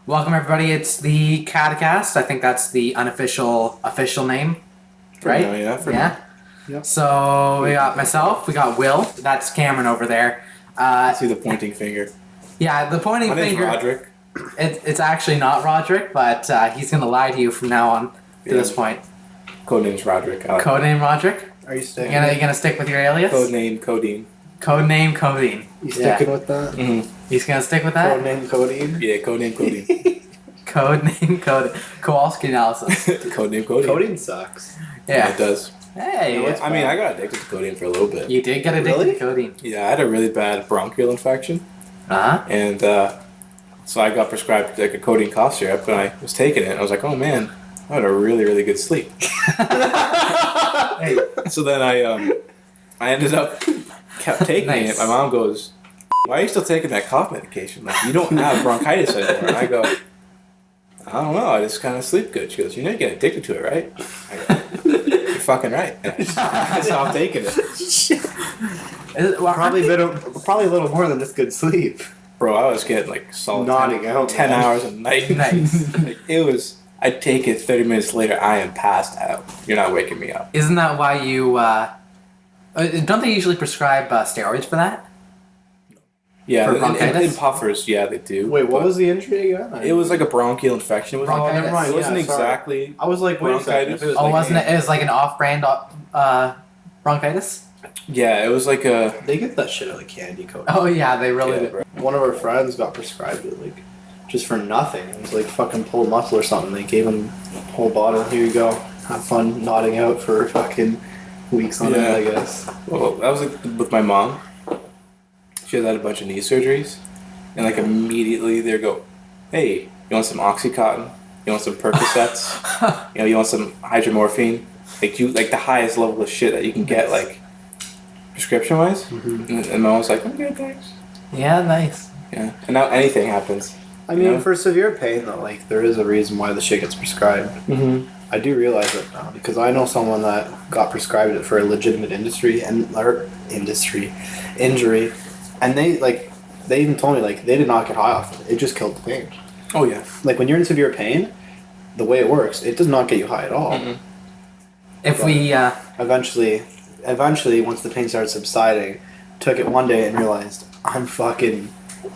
Welcome everybody. It's the CadCast. I think that's the unofficial name, right? For now. Yep. So we got myself. We got Will. That's Cameron over there. I see the pointing finger. Yeah, the pointing My name's finger. Roderick. It's actually not Roderick, but he's gonna lie to you from now on to this point. Codename's Roderick. Codename Roderick. Are you sticking? You gonna stick with your alias? Codename Codeine. Codename Codeine. You sticking with that? Mm-hmm. He's gonna stick with that. Codename Codeine. Yeah, Codename Codeine. Codename Codeine. Kowalski analysis. Codename Codeine. Codeine sucks. Yeah. It does. Hey. I mean, I got addicted to codeine for a little bit. You did get addicted Really? to codeine. Yeah, I had a really bad bronchial infection, Uh-huh. and so I got prescribed like a codeine cough syrup, and I was taking it. I was like, oh man, I had a really, really good sleep. Hey. So then I ended up kept taking Nice. it. My mom goes, why are you still taking that cough medication? Like, you don't have bronchitis anymore. And I go, I don't know. I just kind of sleep good. She goes, you know you get addicted to it, right? I go, you're fucking right. And I stopped taking it. Probably a little more than just good sleep. Bro, I was getting like solid Nodding out, 10 man. hours a night. Nice. Like, it was, I'd take it 30 minutes later, I am passed out. You're not waking me up. Isn't that why you, don't they usually prescribe steroids for that? Yeah, For in bronchitis? puffers, yeah, they do. Wait, what but was the injury again? It was like a bronchial infection. It was Bronchitis. like, Never mind, it wasn't yeah, sorry. exactly I was like, wait a second. bronchitis. If it was Oh, like, wasn't it? It was like an off-brand bronchitis? Yeah, it was like a... They get that shit out of candy coat. Oh, yeah, they really Yeah, do. bro. One of our friends got prescribed it, like, just for nothing. It was like fucking pulled muscle or something. They gave him a whole bottle. Here you go. Have fun nodding out for fucking weeks on end, Yeah. I guess. Well, that was like with my mom. She had a bunch of knee surgeries. And like immediately they go, hey, you want some Oxycontin? You want some Percocets? You want some hydromorphine? Like the highest level of shit that you can get, like prescription wise. Mm-hmm. And my mom's like, I'm good, thanks. Yeah, nice. Yeah. And now anything happens. I mean, Yeah. for severe pain, though, like, there is a reason why the shit gets prescribed. Mm-hmm. I do realize it now because I know someone that got prescribed it for a legitimate injury, and they even told me like they did not get high off it. It just killed the pain. Oh yeah. Like when you're in severe pain, the way it works, it does not get you high at all. Mm-mm. If we, Eventually, once the pain started subsiding, took it one day and realized I'm fucking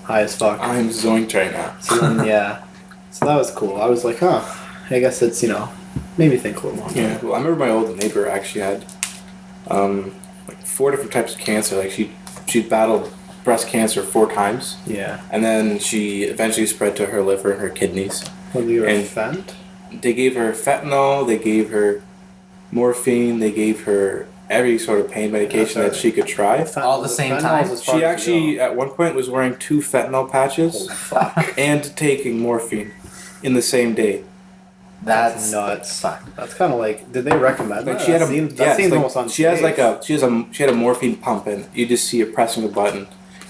high as fuck. I'm zoinked right now. So then, yeah, so that was cool. I was like, huh, I guess it's made me think a little more. Yeah. Well, I remember my old neighbor actually had like 4 different types of cancer. Like she battled breast cancer 4 times. Yeah. And then she eventually spread to her liver and her kidneys. When you were And- fent? They gave her fentanyl, they gave her morphine, they gave her every sort of pain medication that she could try. All at the same time? She actually, at one point, was wearing 2 fentanyl patches Fuck. and taking morphine in the same day. that's nuts. Fuck. That's kind of like. Did they recommend Like that? she had That seems like, almost unsafe. she had a morphine pump, and you just see her pressing a button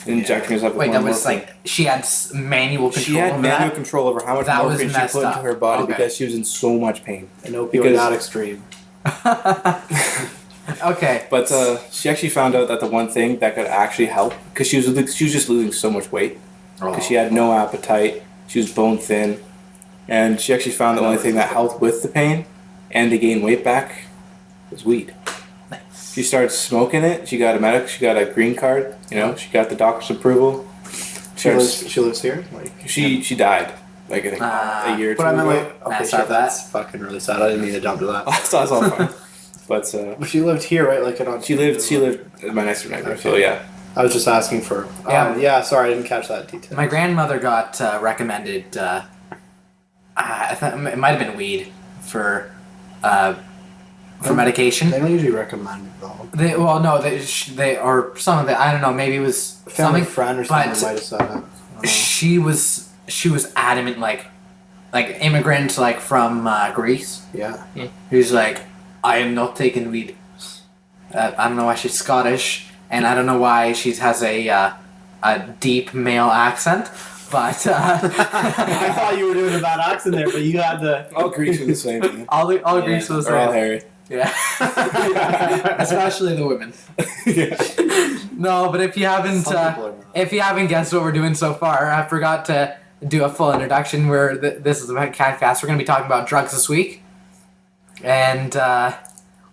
and injecting herself with Wait, more that was morphine. like, she had manual control She had over manual that? control over how much That was morphine she messed put into up. her body Okay. because she was in so much pain. an opioid because- that extreme. Okay. But she actually found out that the one thing that could actually help, because she was just losing so much weight, because she had no appetite, she was bone thin, and she actually found the only thing that helped with the pain and to gain weight back was weed. Nice. She started smoking it. She got a green card. She got the doctor's approval. She lives here. Like She died like I think a year or 2 But I meant ago. like okay, That's shit, not that's fucking really sad. I didn't mean to jump to that. That's all fine. But But she lived here, right? Like she lived at my next door neighbor. So Okay. yeah. I was just asking for. Yeah. Yeah. Sorry, I didn't catch that detail. My grandmother got recommended, I thought it might have been weed for medication. They don't usually recommend it though. They or some of it. I don't know. Maybe it was A family something. friend or something but might have said it. I don't know. She was adamant, like immigrant, like from Greece. Yeah. Who's like, I am not taking weed. I don't know why she's Scottish, and I don't know why she has a deep male accent, but I thought you were doing a bad accent there, but you had the. All Greeks are the same. Man. all Greece was They're all hairy. Yeah. Especially the women. Yeah. No, but if you haven't Some people are not. guessed what we're doing so far, I forgot to do a full introduction. This is about CadCast. We're going to be talking about drugs this week, and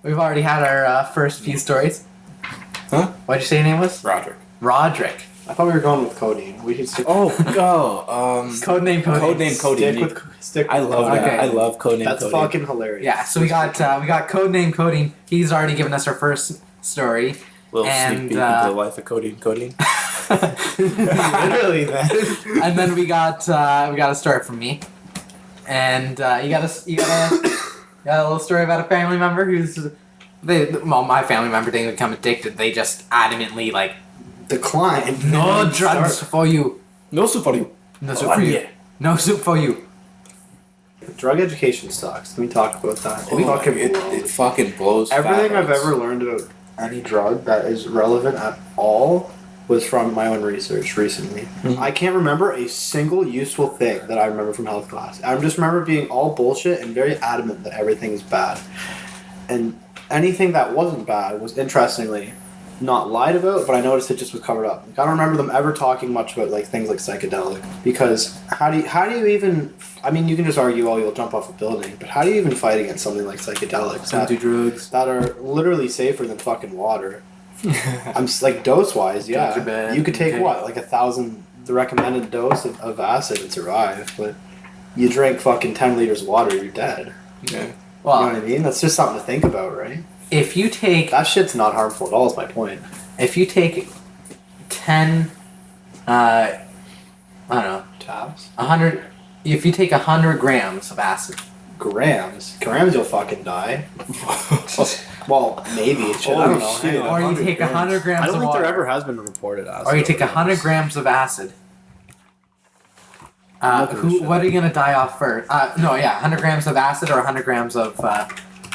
we've already had our first few stories. Huh? What'd you say your name was? Roderick. Roderick. I thought we were going with codeine. We should stick. Codename Codeine. Codeine. Stick with I love that. Okay. I love Codename. That's Codeine. fucking hilarious. Yeah, so we got Codename Codeine. He's already given us our first story. Little And, sneak peek into the life of Codeine. Literally, man. And then we got a story from me, and you got a little story about a family member my family member didn't become addicted. They just adamantly like Decline. no drugs for you, No soup for you. no soup for you, no soup for you. Drug education sucks. Let me talk about that. It fucking blows. Everything fat I've loads. ever learned about any drug that is relevant at all was from my own research recently. Mhm. I can't remember a single useful thing that I remember from health class. I just remember being all bullshit and very adamant that everything is bad. And anything that wasn't bad was interestingly not lied about, but I noticed it just was covered up. Like, I don't remember them ever talking much about like things like psychedelic, because how do you even? I mean, you can just argue, oh, you'll jump off a building, but how do you even fight against something like psychedelics Don't do drugs. that are literally safer than fucking water? I'm like dose wise, Drugs are yeah. bad. You could take Okay. what, like 1,000, the recommended dose of acid and survive, but you drink fucking 10 liters of water, you're dead. Yeah. You know Well, what I mean? That's just something to think about, right? if you take That shit's not harmful at all. Is my point. 10, I don't know, Tabs. 100. If you take 100 grams of acid, Grams, you'll fucking die. Well, maybe. Shit, I don't know. Holy shit. Hang on. or you take 100 grams I don't of think water, there ever has been a reported acid. or you take 100 overdose. grams of acid. Look at this shit. What are you gonna die off first? 100 grams of acid or 100 grams of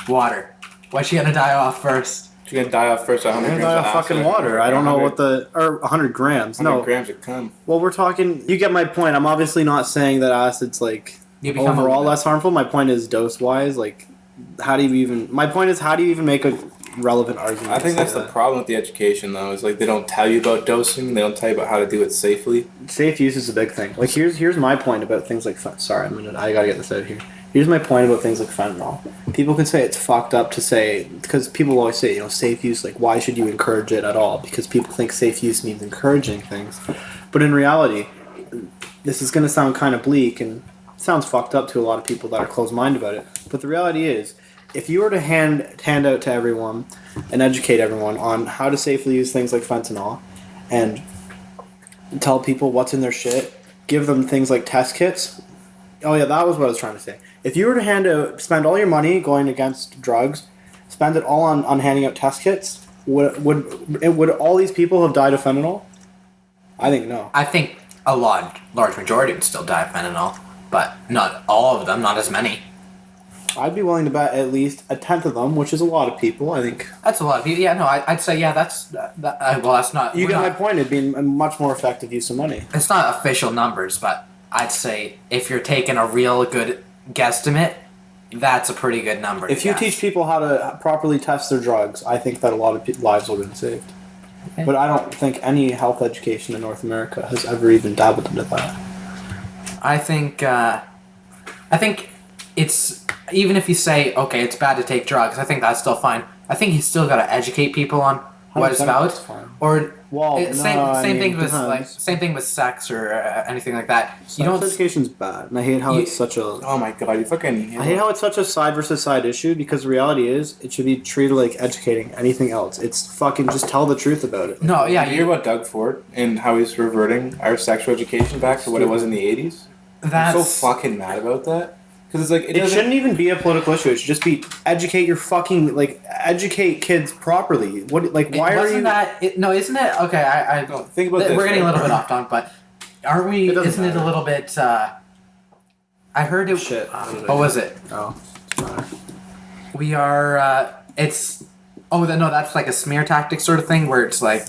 water. What's you gonna die off first? You're gonna die off first. 100 I'm grams gonna of die of fucking acid. water. I don't know 100 what or 100 grams. 100 No. grams of cum. Well, we're talking. You get my point. I'm obviously not saying that acid's like You become overall a- less harmful. My point is dose wise. Like, how do you even? My point is, how do you even make a relevant argument? I think to that's say the that? problem with the education, though. Is like they don't tell you about dosing. They don't tell you about how to do it safely. Safe use is a big thing. Like here's my point about things like sorry, I gotta get this out here. Here's my point about things like fentanyl. People can say it's fucked up to say, because people always say, safe use, like why should you encourage it at all? Because people think safe use means encouraging things. But in reality, this is gonna sound kind of bleak and it sounds fucked up to a lot of people that are closed-minded about it. But the reality is, if you were to hand out to everyone and educate everyone on how to safely use things like fentanyl and tell people what's in their shit, give them things like test kits. Oh yeah, that was what I was trying to say. If you were to spend all your money going against drugs, spend it all on handing out test kits, would all these people have died of fentanyl? I think no. I think a large majority would still die of fentanyl, but not all of them, not as many. I'd be willing to bet at least a tenth of them, which is a lot of people. I think That's a lot of people. Yeah, no, I'd say that's well, that's not. you we're get my not- point. It'd be a much more effective use of money. It's not official numbers, but I'd say if you're taking a real good guesstimate, that's a pretty good number. If you teach people how to properly test their drugs, I think that a lot of lives will be saved. Okay. But I don't think any health education in North America has ever even dabbled into that. I think it's, even if you say, okay, it's bad to take drugs, I think that's still fine. I think you still gotta educate people on what it's 100% about. that's fine. Or Well, same thing with depends. same thing with sex or anything like that. Sex You don't. education's bad, and I hate how You- it's such a. Oh my god, you fucking. I hate how it's such a side versus side issue, because the reality is it should be treated like educating anything else. It's fucking just tell the truth about it. No, yeah, You hear about Doug Ford and how he's reverting our sexual education back to what it was in the 80s? I'm so that's fucking mad about that. Because it's like, It shouldn't even be a political issue. It should just be educate your fucking educate kids properly. What why are you? No, isn't it? Okay, I No, think about this. we're getting a right? little bit off topic, but aren't we? It doesn't Isn't it a matter. little bit? I heard it. Shit. What was it? Oh, it's not. We are. It's. Oh no, that's like a smear tactic sort of thing where it's like.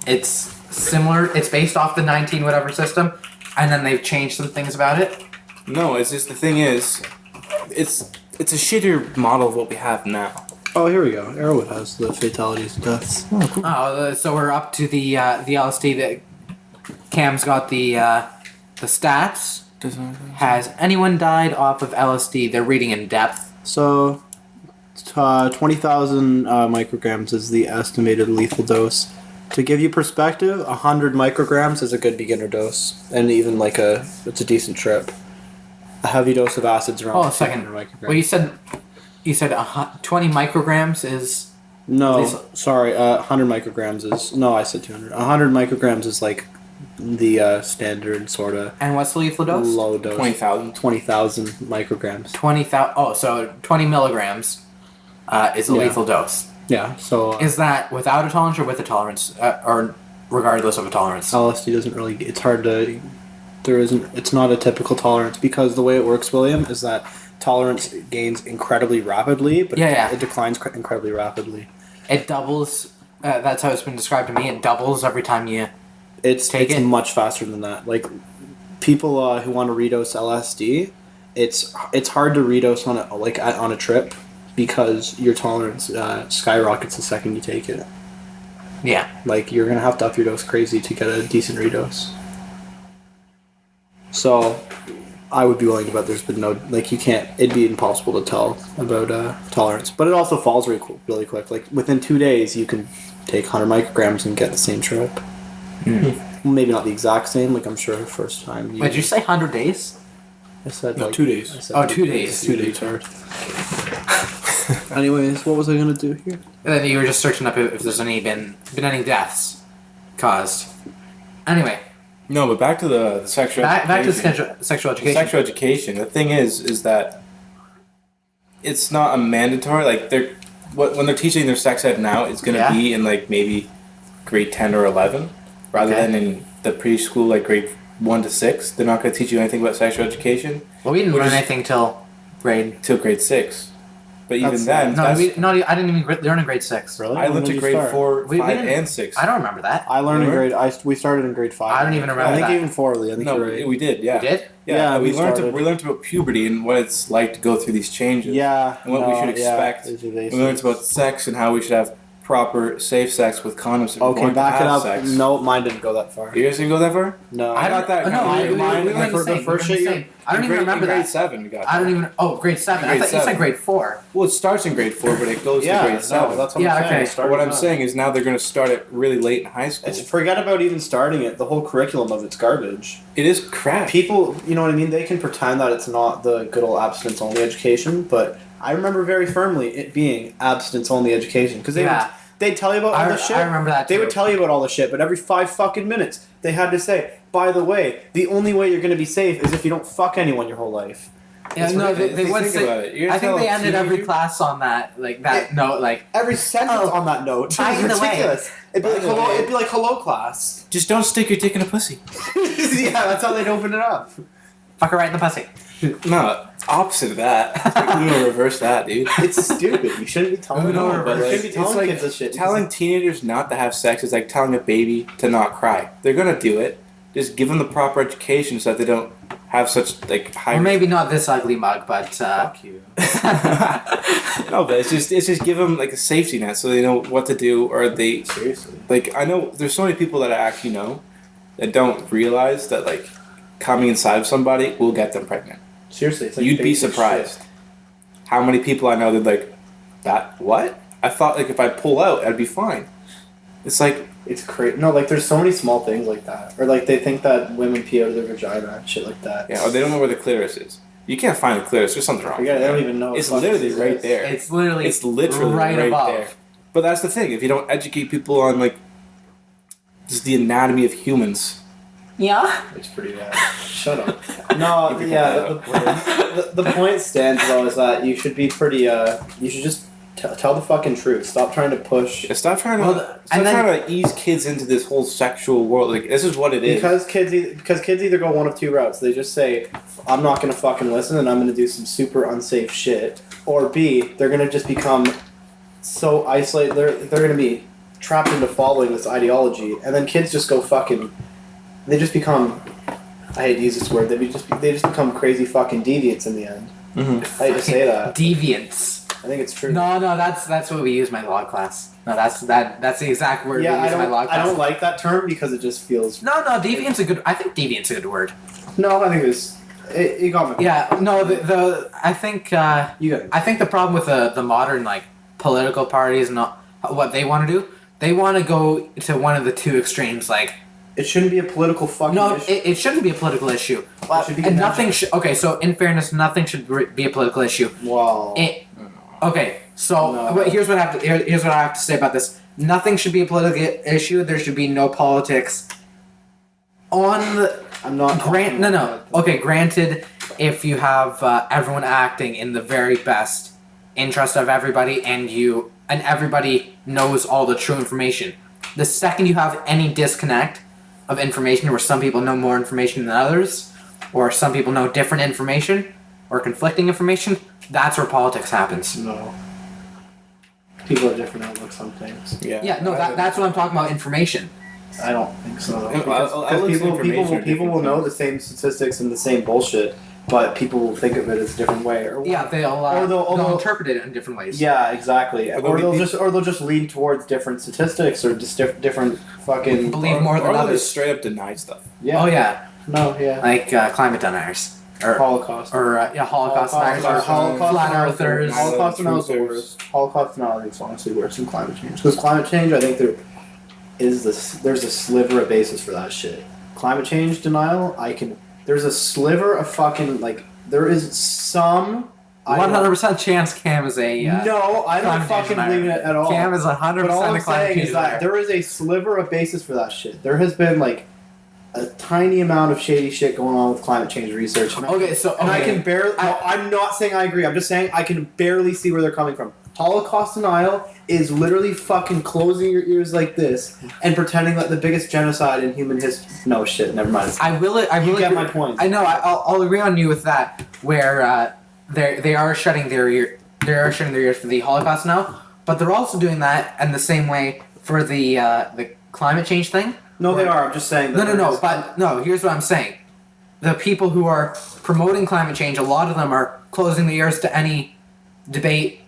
It's similar. It's based off the 19 whatever system, and then they've changed some things about it. No, it's just the thing is, it's a shittier model of what we have now. Oh, here we go. Arrowwood has the fatalities and deaths. Oh, cool. Oh, so we're up to the LSD that Cam's got the The stats. Doesn't. Has anyone died off of LSD? They're reading in depth. So, 20,000 micrograms is the estimated lethal dose. To give you perspective, 100 micrograms is a good beginner dose, and even it's a decent trip. A heavy dose of acid's around. Oh, a second. 200 micrograms. Well, you said 20 micrograms is. No, sorry. 100 micrograms is I said 200. 100 micrograms is like the standard sort of. And what's the lethal dose? Low dose. 20,000. 20,000 micrograms. 20,000. Oh, so 20 milligrams is the lethal dose. Yeah. So is that without a tolerance or with a tolerance, or regardless of a tolerance? LSD doesn't really. It's hard to. There isn't. It's not a typical tolerance because the way it works, William, is that tolerance gains incredibly rapidly, but it declines incredibly rapidly. It doubles. That's how it's been described to me. It doubles every time you. It's much faster than that. Like people who want to redose LSD, it's hard to redose on a trip because your tolerance skyrockets the second you take it. Yeah. Like you're gonna have to up your dose crazy to get a decent redose. So, I would be willing to bet there's been you can't. It'd be impossible to tell about tolerance, but it also falls really quick. Like within 2 days, you can take 100 micrograms and get the same trip. Maybe not the exact same. Like I'm sure the first time. Did you say 100 days? I said 2 days. I said 2 days. 2 days hard. Anyways, what was I gonna do here? And then you were just searching up if there's been any deaths caused. Anyway. No, but back to the sexual education. Back to the sexual education. Sexual education. The thing is that it's not a mandatory. Like when they're teaching their sex ed now, it's gonna be in maybe grade 10 or 11, rather than in the preschool grade 1 to 6. They're not gonna teach you anything about sexual education. Well, we didn't learn anything till grade 6. But even then, I didn't even learn in grade 6. Really? I went to grade 4, 5, and 6. I don't remember that. I learned we started in grade 5. I don't even remember that. I think even 4, Lee. I think you're right. We did. Yeah. We did? Yeah. We learned about puberty and what it's like to go through these changes. Yeah. And what we should expect. We learned about sex and how we should have proper, safe sex with condoms. Okay, back it up. Sex. No, mine didn't go that far. You guys didn't go that far? No. I got that. The first shit. I don't even remember that. Grade 7, we got that. I don't even. Oh, grade 7. I thought you said grade 4. Well, it starts in grade 4, but it goes to grade 7. No, that's what I'm saying. What I'm saying is now they're going to start it really late in high school. Forget about even starting it. The whole curriculum of it's garbage. It is crap. People, you know what I mean? They can pretend that it's not the good old abstinence-only education, but I remember very firmly it being abstinence-only education. Because they'd tell you about all the shit. I remember that too. They would tell you about all the shit, but every 5 fucking minutes, they had to say, by the way, the only way you're going to be safe is if you don't fuck anyone your whole life. Yeah, no, they would say. I think they ended every class on that, note, every sentence on that note. By the way, it'd be like hello class. Just don't stick your dick in a pussy. Yeah, that's how they'd open it up. Fuck her right in the pussy. No, opposite of that. Uno reverse that, dude. It's stupid. You shouldn't be telling kids this shit. Telling teenagers not to have sex is like telling a baby to not cry. They're gonna do it. Just give them the proper education so that they don't have such high. Or maybe not this ugly mug, but fuck you. No, but it's just give them a safety net so they know what to do, or they seriously. I know there's so many people that I actually know that don't realize that coming inside of somebody will get them pregnant. Seriously, it's you'd be surprised how many people I know that that what? I thought if I pull out I'd be fine. It's crazy. No, there's so many small things like that, or they think that women pee out of their vagina and shit like that. Yeah, or they don't know where the clitoris is. You can't find the clitoris. There's something wrong. Yeah, they don't even know. It's literally right there. It's literally right above. There. But that's the thing. If you don't educate people on just the anatomy of humans. Yeah. It's pretty bad. Shut up. No, yeah. The point stands though is that you should be pretty. You should just tell the fucking truth. Stop trying to push. Stop trying to ease kids into this whole sexual world. This is what it is. Because kids either go one of two routes. They just say, "I'm not gonna fucking listen, and I'm gonna do some super unsafe shit," or B, they're gonna just become so isolated. They're gonna be trapped into following this ideology, and then kids just go fucking. They just become. I hate to use this word. They just become crazy fucking deviants in the end. Mm-hmm. I hate to say that. Deviants. I think it's true. No, that's what we use in my law class. No, that's the exact word we use in my law class. I don't like that term because it just feels. No, deviant's a good. I think deviant's a good word. No, I think it got me. Yeah, no, I think You got it. I think the problem with the modern like political parties and what they want to do, they want to go to one of the two extremes. Like, It shouldn't be a political fucking no, issue. it shouldn't be a political issue. should be And an nothing should. Okay, so in fairness, nothing should be a political issue. Wow. Okay, so No. here's what here's what I have to say about this. Nothing should be a political issue. There should be no politics on the. I'm not. Okay, granted, if you have everyone acting in the very best interest of everybody, and everybody knows all the true information, the second you have any disconnect of information, where some people know more information than others, or some people know different information or conflicting information, that's where politics happens. No. People are different outlooks on things. Yeah, no, that's what I'm talking about. Information. I don't think so. Yeah, Because people will know the same statistics and the same bullshit, but people will think of it as a different way. Or Yeah, they'll interpret it in different ways. Yeah, exactly. Or Or they'll they'll just lean towards different statistics or just different fucking. Believe more than or they'll others. just straight up deny stuff. Yeah. Oh yeah, No. Yeah. like climate deniers or Holocaust. Holocaust deniers or flat earthers. Holocaust denial is the Truthers. worst. Holocaust denial I think is honestly worse than climate change. Because climate change, I think there's a sliver of basis for that shit. Climate change denial, there's a sliver of fucking like there is some. 100% chance Cam is a. No, I don't climate change fucking denier. believe in it at all. Cam is 100% But all I'm a climate saying change is that denier. there is a sliver of basis for that shit. There has been like a tiny amount of shady shit going on with climate change research. And Okay, so I okay. can barely. I'm not saying I agree. I'm just saying I can barely see where they're coming from. Holocaust denial is literally fucking closing your ears like this and pretending that the biggest genocide in human history. No shit. Never mind. I will You get agree- my point. I know. I'll agree on you with that. Where they are shutting their ears for the Holocaust now, but they're also doing that in the same way for the climate change thing. No, they are. I'm just saying. That No. But no. Here's what I'm saying. The people who are promoting climate change, a lot of them are closing the ears to any debate,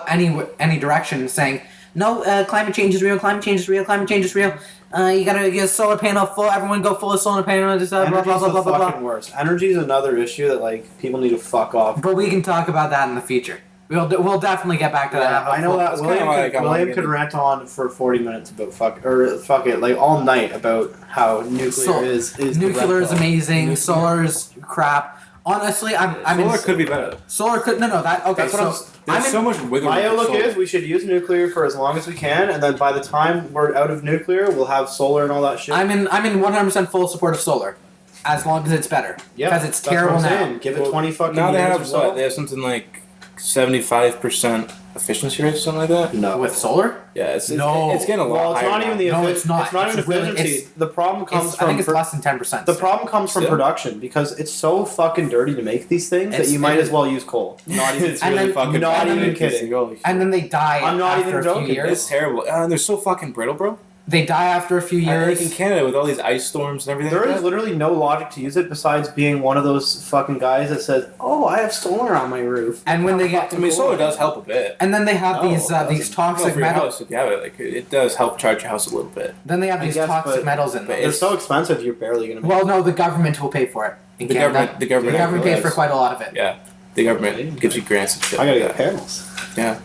any direction, saying no. Climate change is real. Climate change is real. Climate change is real. You gotta get a solar panel full. Everyone go full of solar panel. Just, blah blah Energy's blah blah the blah fucking blah. worst. Energy is another issue that like people need to fuck off. But we can talk about that in the future. We'll definitely get back to that. I know that That's kinda like I wanna William get could it. rant on for 40 minutes about fuck it like all night about how nuclear So, is Nuclear is the red pill. amazing. Solar's crap. Honestly, Solar could be better. Solar could no that okay. That's what So There's so much wiggle room. My for outlook solar. is we should use nuclear for as long as we can, and then by the time we're out of nuclear, we'll have solar and all that shit. I'm in 100% full support of solar, as long as it's better. Yeah, because it's that's what terrible I'm now. saying. Give it 20 fucking Now they years have or so. what? They have something like 75% efficiency rate or something like that. No. With solar? Yeah, it's No. it's getting a lot Well, it's higher not now. even the No, it's not. It's not even It's really- efficiency. The problem comes I from think it's less than 10%. the problem comes from Still? production because it's so fucking dirty to make these things that It's- you might it- as well use coal. Not even. It's And really then- fucking not bad. even It's kidding. holy shit. and then they die I'm not after even a few joking. years. It's terrible. They're so fucking brittle, bro. They die after a few Like in years. Canada with all these ice storms and everything. There like is that. literally no logic to use it besides being one of those fucking guys that says, "Oh, I have solar on my roof." And when they get, I mean, solar does help a bit. and then they have No, these it doesn't. toxic No, for your metals. house, if you have it, like it does help charge your house a little bit. Then they have I these guess, toxic but- metals in but them. They're so expensive, you're barely gonna. Make Well, no, the government will pay for it. In The Canada. government- the government pays for does. quite a lot of it. Yeah, the government gives you grants and shit. I gotta like get that. panels. Yeah.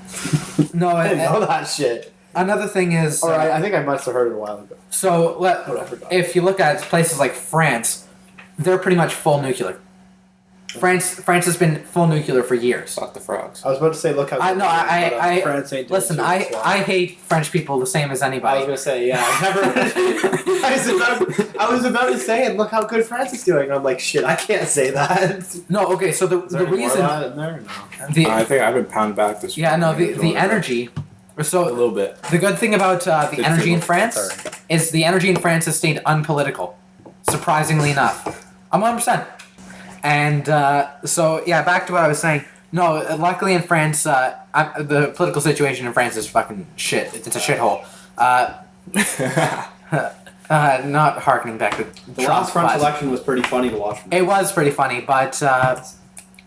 No, I didn't know that shit. another thing is, Or I think I must have heard it a while ago. so But I forgot. if you look at places like France, they're pretty much full nuclear. France has been full nuclear for years. Fuck the frogs. I was about to say, look how. I know. I France ain't doing listen. shit, I so- I hate French people the same as I was anybody. gonna say, yeah, I never. I was about to say, and look how good France is doing. And I'm like, shit, I can't say that. Is No, okay. So the there any more reason of that in there? No. the I think I've been pounding back this. yeah no fucking the year. energy. A So little bit. the good thing about the Good energy in thing. France Sorry. is the energy in France has stayed unpolitical, surprisingly enough. I'm 100%. And so yeah, back to what I was saying. No, luckily in France, the political situation in France is fucking shit. It's a shithole. Not harkening back to The Trump, last French but election was pretty funny to watch. it was pretty funny, but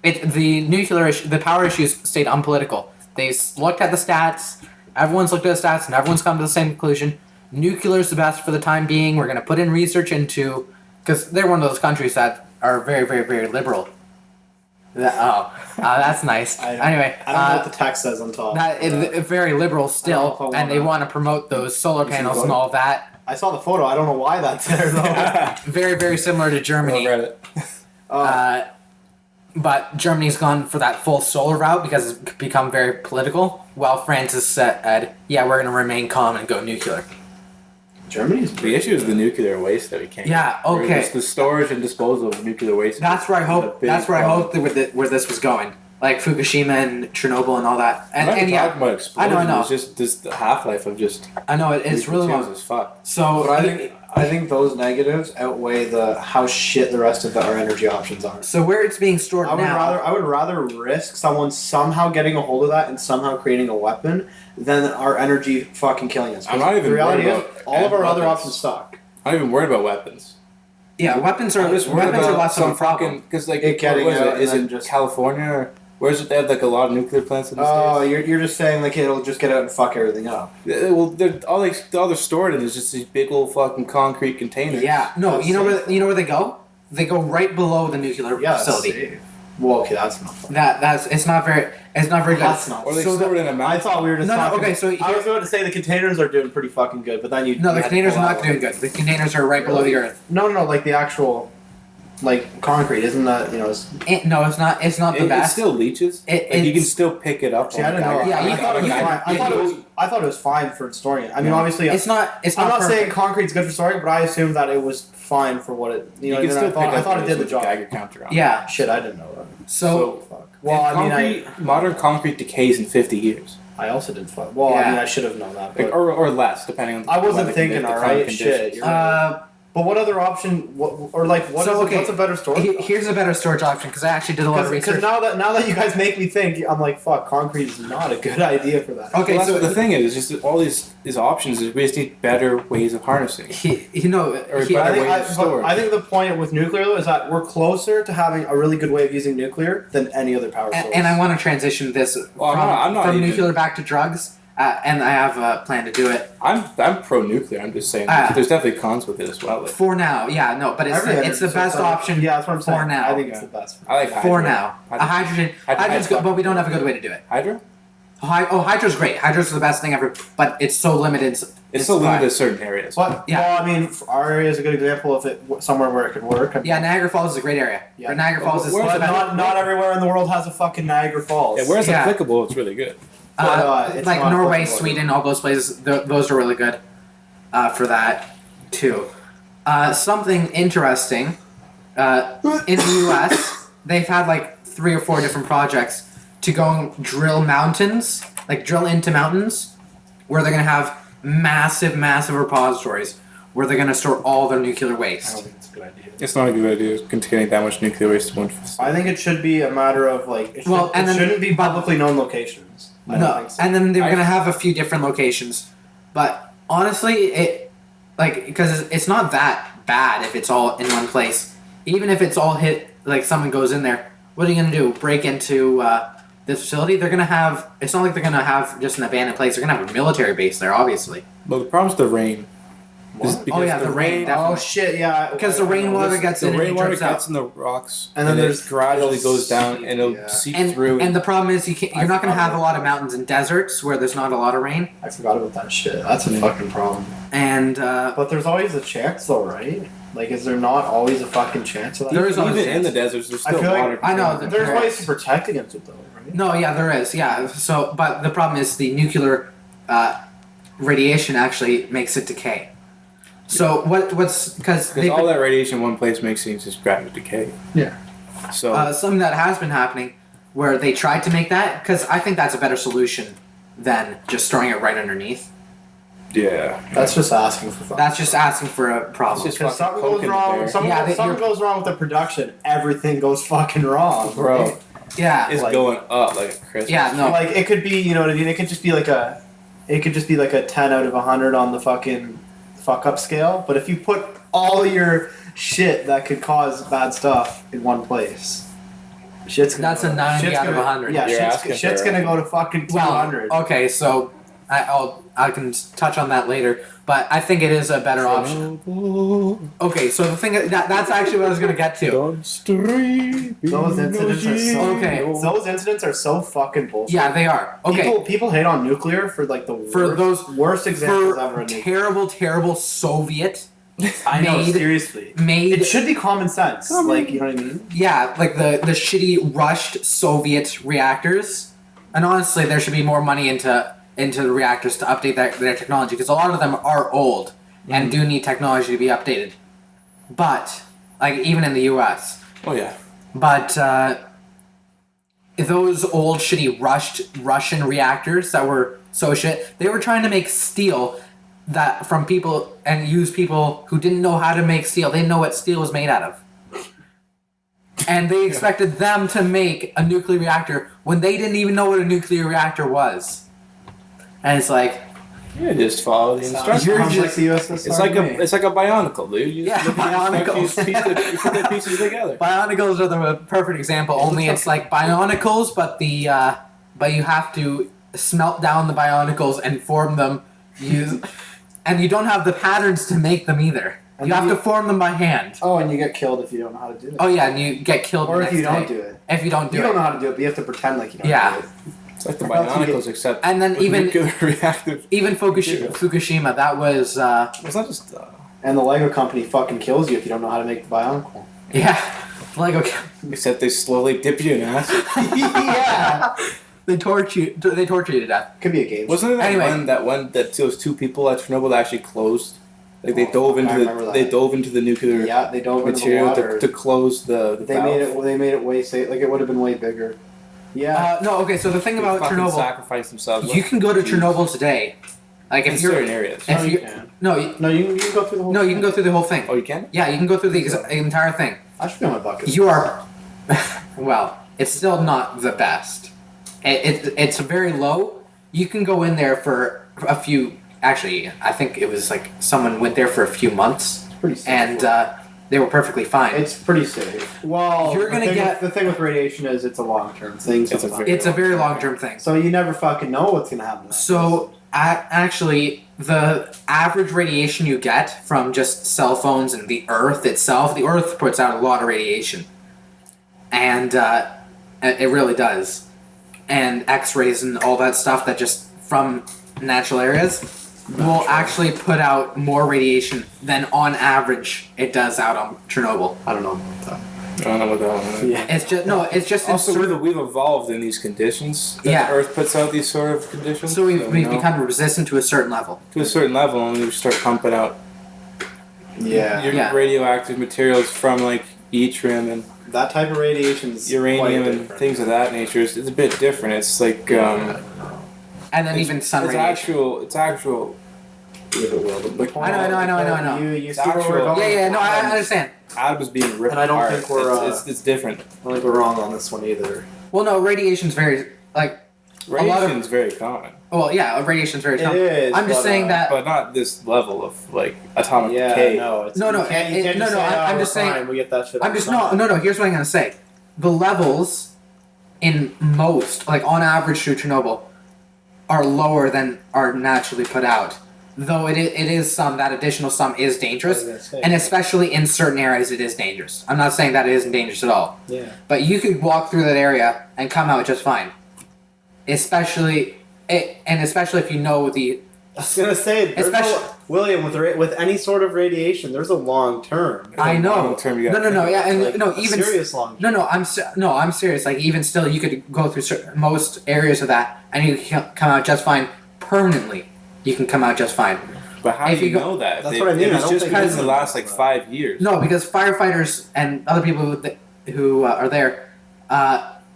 the nuclear issue, the power issues stayed unpolitical. They looked at the stats. Everyone's looked at the stats, and everyone's come to the same conclusion. Nuclear's the best for the time being. We're going to put in research into, because they're one of those countries that are very, very, very liberal. That's nice. Anyway, I don't know what the text says on top. that is very liberal I don't know still, if I and they wanna- want to promote those solar see the panels and photo? all that. I saw the photo. I don't know why that's there though. Very, very similar to Germany. Reddit. But Germany's gone for that full solar route because it's become very political, while France has said, yeah, we're going to remain calm and go nuclear. Germany's The issue is the nuclear waste that we can't. Yeah, okay. It's the storage and disposal of nuclear waste. That's where I is a hope. big That's where I problem. hope that where this was going, like Fukushima and Chernobyl and all that. I'm not And talking about I explosions. know. It's just the half-life of just. I know it's really long. as fuck. So But I think those negatives outweigh the how shit the rest of our energy options are. so where it's being stored I now. would rather risk someone somehow getting a hold of that and somehow creating a weapon than our energy fucking killing us. I'm not even The reality worried is about all of our other weapons. options suck. I'm not even worried about weapons. Yeah, weapons are I'm just worried weapons are about less of a some problem. fucking because like It getting what is out it? and Is then it just- California or where's it? They have like a lot of nuclear plants in the Oh, states. you're just saying like it'll just get out and fuck everything up. Well, all they're stored in is just these big old fucking concrete containers. Yeah, no, That's you know safe. where they go? They go right below the nuclear Yeah, facility. safe. Well, okay, that's not fun. That's it's not very good. That's not. Or they So store it in a I mountain. thought we were just No, talking. okay, so I was going to say the containers are doing pretty fucking good, but then you. No, the you had to containers pull are that not one. doing good. The containers are right below the earth. No, like the actual, like concrete. Isn't that It's, No, it's not. It's not the It best. still leaches. It- Like you can it's- still pick it up. see, on I didn't know. Geiger- Yeah, I you thought it was can- fine. I yeah, thought you- it was. I thought it was fine for storing it. I mean, No. obviously, It's not. It's I'm not perfect. saying concrete's good for storing, but I assumed that it was fine for what it. You know, can and still I thought, pick I up thought it did the with a job. Geiger counter on. Yeah. Shit, I didn't know that. So Fuck. Well, I mean, concrete, modern concrete decays in 50 years, I also didn't fuck. Well, Yeah. I mean, I should have known that. But like, or less, depending on. I wasn't weather thinking. condi- All the current right, conditions. shit. You're right. But what other option? What's a better storage? Here's a better storage option because I actually did a lot of Because research. now that you guys make me think, I'm like, fuck, concrete is not a good idea for that. Okay, Well, that's so what the thing is just that all these options is we just need better ways of harnessing. Or he- better I think, ways of storage. I think the point with nuclear though is that we're closer to having a really good way of using nuclear than any other power source. and I want to transition this Well, I'm not from even- nuclear back to drugs, and I have a plan to do it I'm pro nuclear. I'm just saying there's definitely cons with it as well. Like, for now. Yeah, no, but it's Every the energy best source, option. Yeah, that's what I'm saying. for now. I think it's Yeah. the best. I like For hydro. now, hydrogen's Hydrogen's good, but we don't have a good way to do it. Hydro? Hydro's great. Hydro's the best thing ever, but it's so limited. It's so limited to certain areas. But Yeah. well, I mean, our area is a good example of it somewhere where it could work. I mean, Yeah, Niagara Falls is a great area. Yeah. Niagara Falls is Where's but not everywhere in the world has a fucking Niagara Falls. Yeah, where it's Yeah. applicable, it's really good. It's like not Norway, applicable. Sweden, all those places. Those are really good for that too. Something interesting in the U.S. They've had like 3 or 4 different projects to go and drill mountains, like drill into mountains, where they're gonna have massive repositories where they're gonna store all their nuclear I don't waste. think it's a good idea. It's not a good idea containing that much nuclear waste in one facility. I think it should be a matter of like it, Well, and it then- shouldn't be publicly known locations. I don't No, think so. and then they were I- gonna have a few different locations, but honestly, it like because it's not that bad if it's all in one place. Even if it's all hit, like someone goes in there, what are you gonna do? Break into this facility? They're gonna have. It's not like they're gonna have just an abandoned place. They're gonna have a military base there, obviously. Well, the problem's the rain. What? Is because Oh, yeah, the rain, Oh definitely. shit! Yeah, Because the rainwater gets The in and it rainwater drips out. gets in the rocks, And then it there's- gradually it'll goes down, seep, and it'll yeah. seep And through. and the problem is you're I not gonna forgot have a about lot of that. mountains and deserts where there's not a lot of rain. I forgot about that shit. That's a Yeah. fucking problem. And But there's always a chance, though, right? Like, is there not always a fucking chance of that? There is always even a in the chance. deserts, there's I still feel like- water. I know, contained. There's ways to protect against it, though, right? no, yeah, there is, yeah. So, but the problem is the nuclear radiation actually makes it decay. So what's because Because all that radiation in one place makes things just rapidly decay. Yeah. So something that has been happening where they tried to make that because I think that's a better solution than just storing it right underneath. yeah, That's just asking for fun. That's just asking for a problem. It's just Because something fucking goes poking wrong. there. Something, Yeah, that something you're- goes wrong with the production. Everything goes fucking wrong, bro, right? Yeah, it's like- going up like a Christmas. Yeah, no. Like it could be, you know what I mean? It could just be like a, 10 out of 100 on the fucking fuck up scale. But if you put all your shit that could cause bad stuff in one place, shit's gonna That's a 90 out of 100. Yeah, You're asking shit's for- gonna go to fucking 200. well, okay, so I can touch on that later. But I think it is a better option. Okay, so the thing that's actually what I was gonna get to. Those incidents are so Okay. Those incidents are so fucking bullshit. Yeah, they are. Okay. People hate on nuclear for like the worst examples ever. Terrible Soviet. I know, seriously. Made it should be common sense. Like, you know what I mean? Yeah, like the shitty rushed Soviet reactors. And honestly, there should be more money into the reactors to update their technology, because a lot of them are old and do need technology to be updated. But like even in the U.S. Oh yeah. But those old shitty Russian reactors that were so shit, they were trying to make steel that from people and use people who didn't know how to make steel. They didn't know what steel was made out of. And they expected them to make a nuclear reactor when they didn't even know what a nuclear reactor was. And it's like, you just follow the instructions. Like the USSR. It's like a bionicle, dude. You just bionicles. you put the pieces together. Bionicles are the perfect example. Only it's like bionicles, but but you have to smelt down the bionicles and form them. And you don't have the patterns to make them either. You have to form them by hand. Oh, and you get killed if you don't know how to do it. Oh yeah, and you get killed. Or the if you next don't day. do it. If you don't do it. You don't know how to do it, but you have to pretend like you don't do it. It's like the bionicles, except and then even nuclear reactive. Even Fukushima, that was. It's not just. And the Lego company fucking kills you if you don't know how to make the bionicle. Yeah, Lego. Except they slowly dip you in acid. Yeah. They torture you. They torture you to death. Could be a game. Wasn't there that one that those two people at Chernobyl that actually closed? Like they dove into the nuclear they dove material into the water to close the valve. They made it way safe. Like it would have been way bigger. Yeah. No. Okay. So the thing about Chernobyl, sacrifice themselves. You can go to Chernobyl today. Like if you're certain areas. If you can. You can go through the whole. No, you can go through the whole thing. Oh, you can? Yeah, you can go through the entire thing. I should be on my bucket. You are. Well, it's still not the best. It's very low. You can go in there for a few. Actually, I think it was like someone went there for a few months. It's pretty safe. And they were perfectly fine. It's pretty safe. Well, you're gonna get the thing with radiation is it's a long-term thing. It's a very long-term thing. So you never fucking know what's gonna happen. So actually, the average radiation you get from just cell phones and the Earth itself, the Earth puts out a lot of radiation, and it really does, and X-rays and all that stuff that just from natural areas will actually put out more radiation than on average it does out on Chernobyl. I don't know about that. I don't know what that one. Yeah. It's just also we've evolved in these conditions. That Earth puts out these sort of conditions. So we've become resistant to a certain level. To a certain level, and we start pumping out. Radioactive materials from like yttrium and that type of radiation is uranium and things of that nature. It's a bit different. It's like. And then even sun radiation. It's actual. I know. You see where we're going? Yeah. No, I understand. Atoms being ripped and I don't apart. think we're. It's different. I don't think we're wrong on this one either. Well, no, radiation's very Radiation's very common. Well, yeah, radiation's very common. It is. I'm just saying that. But not this level of like atomic decay. No. I'm just saying. We get that shit. I'm just no. Here's what I'm gonna say. The levels in most, like on average, through Chernobyl, are lower than are naturally put out. Though it is that additional sum is dangerous, and especially in certain areas it is dangerous. I'm not saying that it isn't dangerous at all. Yeah. But you could walk through that area and come out just fine. Especially if you know the. I was gonna say, William, with any sort of radiation, there's a long term. I know. Long term, you even serious long term. I'm serious. Like even still, you could go through most areas of that, and you can come out just fine permanently. You can come out just fine. But how do you know that? That's what I mean. It was just because in the last 5 years. No, because firefighters and other people who are there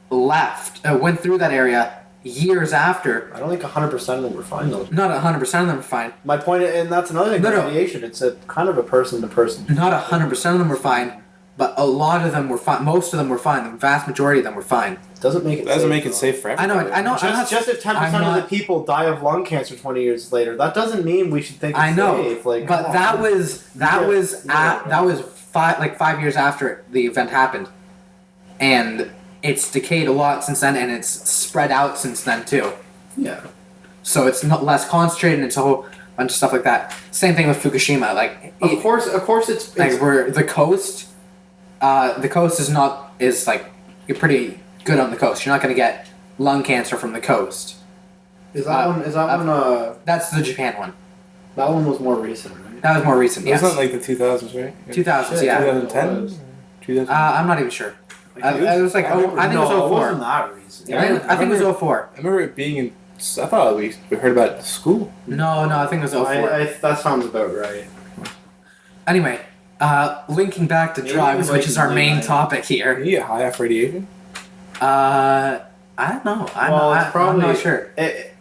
went through that area years after. I don't think 100% of them were fine though. Not 100% of them were fine. My point, and that's another thing. Radiation. It's a kind of a person to person. Not 100% of them were fine, but a lot of them were fine. Most of them were fine. The vast majority of them were fine. Doesn't make it safe for everybody. I know. Just if 10% of the people die of lung cancer 20 years later, that doesn't mean we should think it's safe. Like, but that was 5 years after the event happened, and it's decayed a lot since then, and it's spread out since then too. Yeah. So it's not less concentrated, and it's a whole. bunch of stuff like that. Same thing with Fukushima. Like, Of course, it's like where the coast is like, you're pretty good on the coast. You're not going to get lung cancer from the coast. is that one? Is that one? That's the Japan one. That one was more recent, right? That was more recent. It was Yes. not like the 2000s, right? 2000s. Shit, Yeah. 2010. 2000. I'm not even sure. It was like I think it was no, 04. it wasn't that recent. I think it was 04. I remember it being in. I thought we heard about it in school. No, I think it was 04. That sounds about right. Anyway, linking back to Maybe drugs, like which is our late main 90s. topic here. Can you get high off radiation? I don't know. I'm not sure.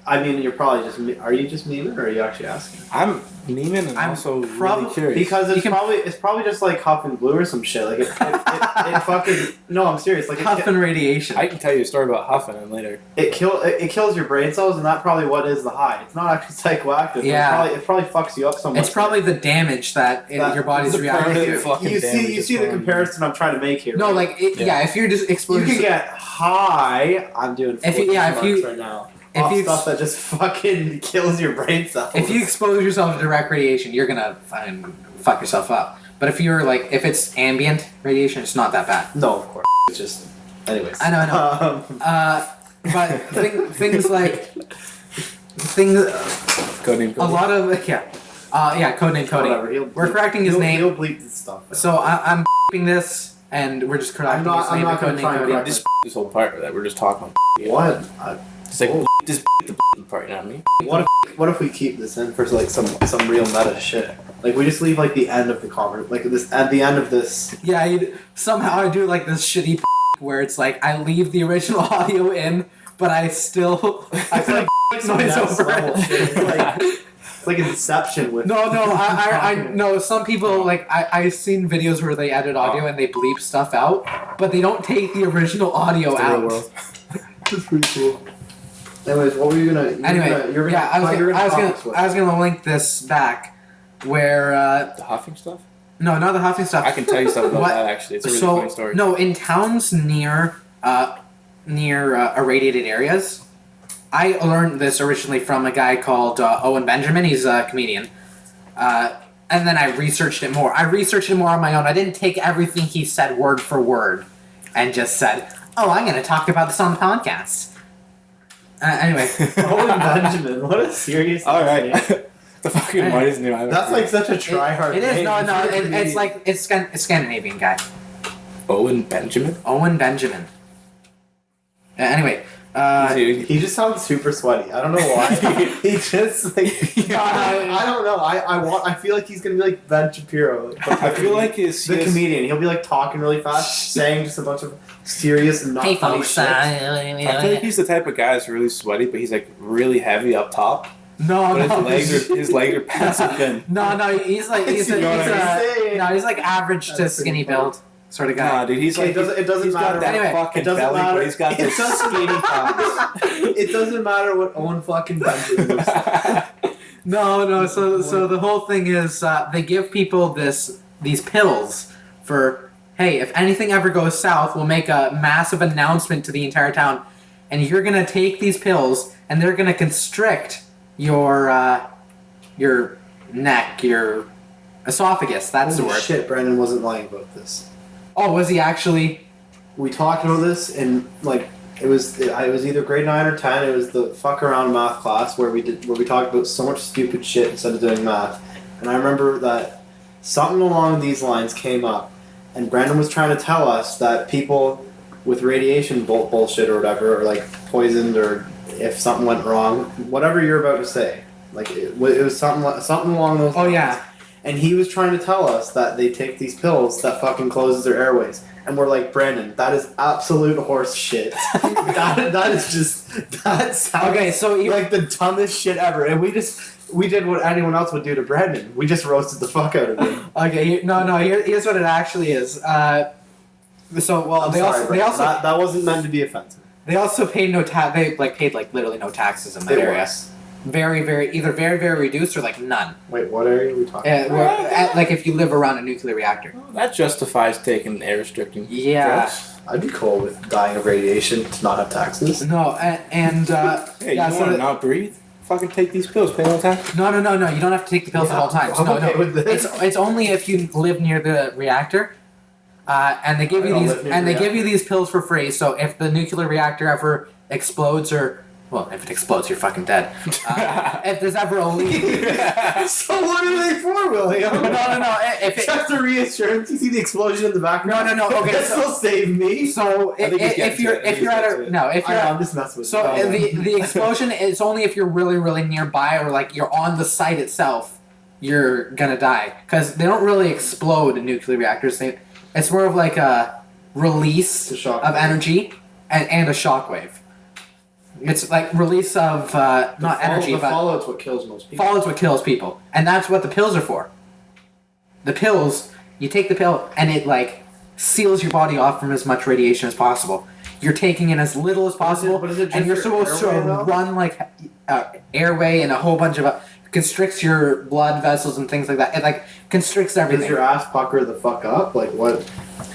I mean, you're probably just. Are you just memeing, or are you actually asking? I'm memeing and I'm also really probably- curious. Because You it's can- probably just like huff and glue or some shit. Like it fucking. No, I'm serious. Like Huff and radiation. I can tell you a story about huffing and later. it kills your brain cells, and that's probably what is the high. It's not actually psychoactive. but Yeah. it probably fucks you up so much. It's probably the damage that your body's the reacting permanent to. fucking you damage see is the going on. comparison I'm trying to make here. No, right? like if you're just you exposed, can get high. I'm doing If you- yeah, if marks you- right now. if Off you- stuff that just fucking kills your brain cells. if you expose yourself to direct radiation, you're gonna fuck yourself up. But if you're like, if it's ambient radiation, it's not that bad. no, of course, it's just. Anyways, I know. But things like Codeine. a lot of Codename. Whatever, We're correcting his name. He'll bleep this stuff. out. So I'm beeping this, and we're just correcting I'm his name. not to gonna try and Codename. correct Just this whole part that we're just talking about. What? It's like Oh. just the part, you know what I mean? What if we keep this in for like some real meta shit? Like we just leave like the end of the conversation, like this at the end of this. Yeah, somehow I do like this shitty where it's like I leave the original audio in, but I still I feel like some noise next over level it. shit. It's like Inception with. No, I no. Some people like I've seen videos where they edit audio and they bleep stuff out, but they don't take the original audio It's the real out. world. That's pretty cool. Anyways, what were you gonna? I was gonna link this back, where The huffing stuff? no, not the huffing stuff. I can tell you stuff about What? that actually. It's a really funny story. No, in towns near irradiated areas, I learned this originally from a guy called Owen Benjamin. He's a comedian. And then I researched it more. I researched it more on my own. I didn't take everything he said word for word and just said, "Oh, I'm going to talk about this on the podcast." Anyway. Owen Benjamin, what a serious. All right. name. The fucking whitest name I've ever That's like heard. such a try hard. It is. name. No, You're a it's like, it's Scandinavian guy. Owen Benjamin? Owen Benjamin. Anyway. He just sounds super sweaty. I don't know why. He just like I don't know. I feel like he's gonna be like Ben Shapiro. I feel like his the comedian. He'll be like talking really fast, saying just a bunch of serious and not Hey funny folks, shit. I feel like he's the type of guy that's really sweaty, but he's like really heavy up top. no, But his legs are passive thin. No, he's like he's You know what I'm saying? he's like average to That's skinny pretty funny. build sort of guy. Nah, dude, he's like It doesn't he's matter. got that Anyway, fucking it doesn't belly, matter. but he's got It this doesn't- skinny thighs. It doesn't matter what Owen fucking Benjamin looks like. No. So the whole thing is they give people these pills for, hey, if anything ever goes south, we'll make a massive announcement to the entire town, and you're gonna take these pills, and they're gonna constrict your neck, your esophagus. That's the Holy word. shit, Brandon wasn't lying about this. Oh, was he actually? We talked about this in like it was either grade 9 or 10. It was the fuck around math class where we talked about so much stupid shit instead of doing math. And I remember that something along these lines came up, and Brandon was trying to tell us that people with radiation bullshit or whatever, or like poisoned, or if something went wrong, whatever you're about to say, like it was something along those Oh lines. yeah. And he was trying to tell us that they take these pills that fucking closes their airways. And we're like, Brandon, that is absolute horse shit. that is just, that sounds Okay, so you like the dumbest shit ever. And we did what anyone else would do to Brandon. We just roasted the fuck out of him. okay? No. Here's what it actually is. So well, I'm they sorry, also Brandon. That wasn't meant to be offensive. they also paid no tax. They paid literally no taxes in that It area. was. Very very reduced or like none. Wait, what area are we talking about? Like if you live around a nuclear reactor. That justifies taking air restricting Yeah. drugs. I'd be cool with dying of radiation to not have taxes. No, and Hey, yeah, you so want to the- not breathe? fucking take these pills, pay no tax. No. You don't have to take the pills at all times. I'm No. okay with this. It's only if you live near the reactor, and they give you these pills for free. So if the nuclear reactor ever explodes, or well, if it explodes, you're fucking dead. If there's ever a leak, So what are they for, William? no. If it, Just the reassurance. You see the explosion in the background. No. Okay, That still save me. so I think he's if you're getting to it. if you're at a no if you're I'm just messing with so you. the explosion is only if you're really really nearby or like you're on the site itself, you're gonna die because they don't really explode in nuclear reactors. It's more of like a release It's a shock of wave. energy and a shockwave. It's like release of not energy, The but fallout's what kills most people. fallout's what kills people, and that's what the pills are for. The pills, you take the pill, and it like seals your body off from as much radiation as possible. You're taking in as little as possible, but is it just and you're your supposed to airway, though? run like airway and a whole bunch of constricts your blood vessels and things like that. It like constricts Does everything. your ass pucker the fuck up? Like what?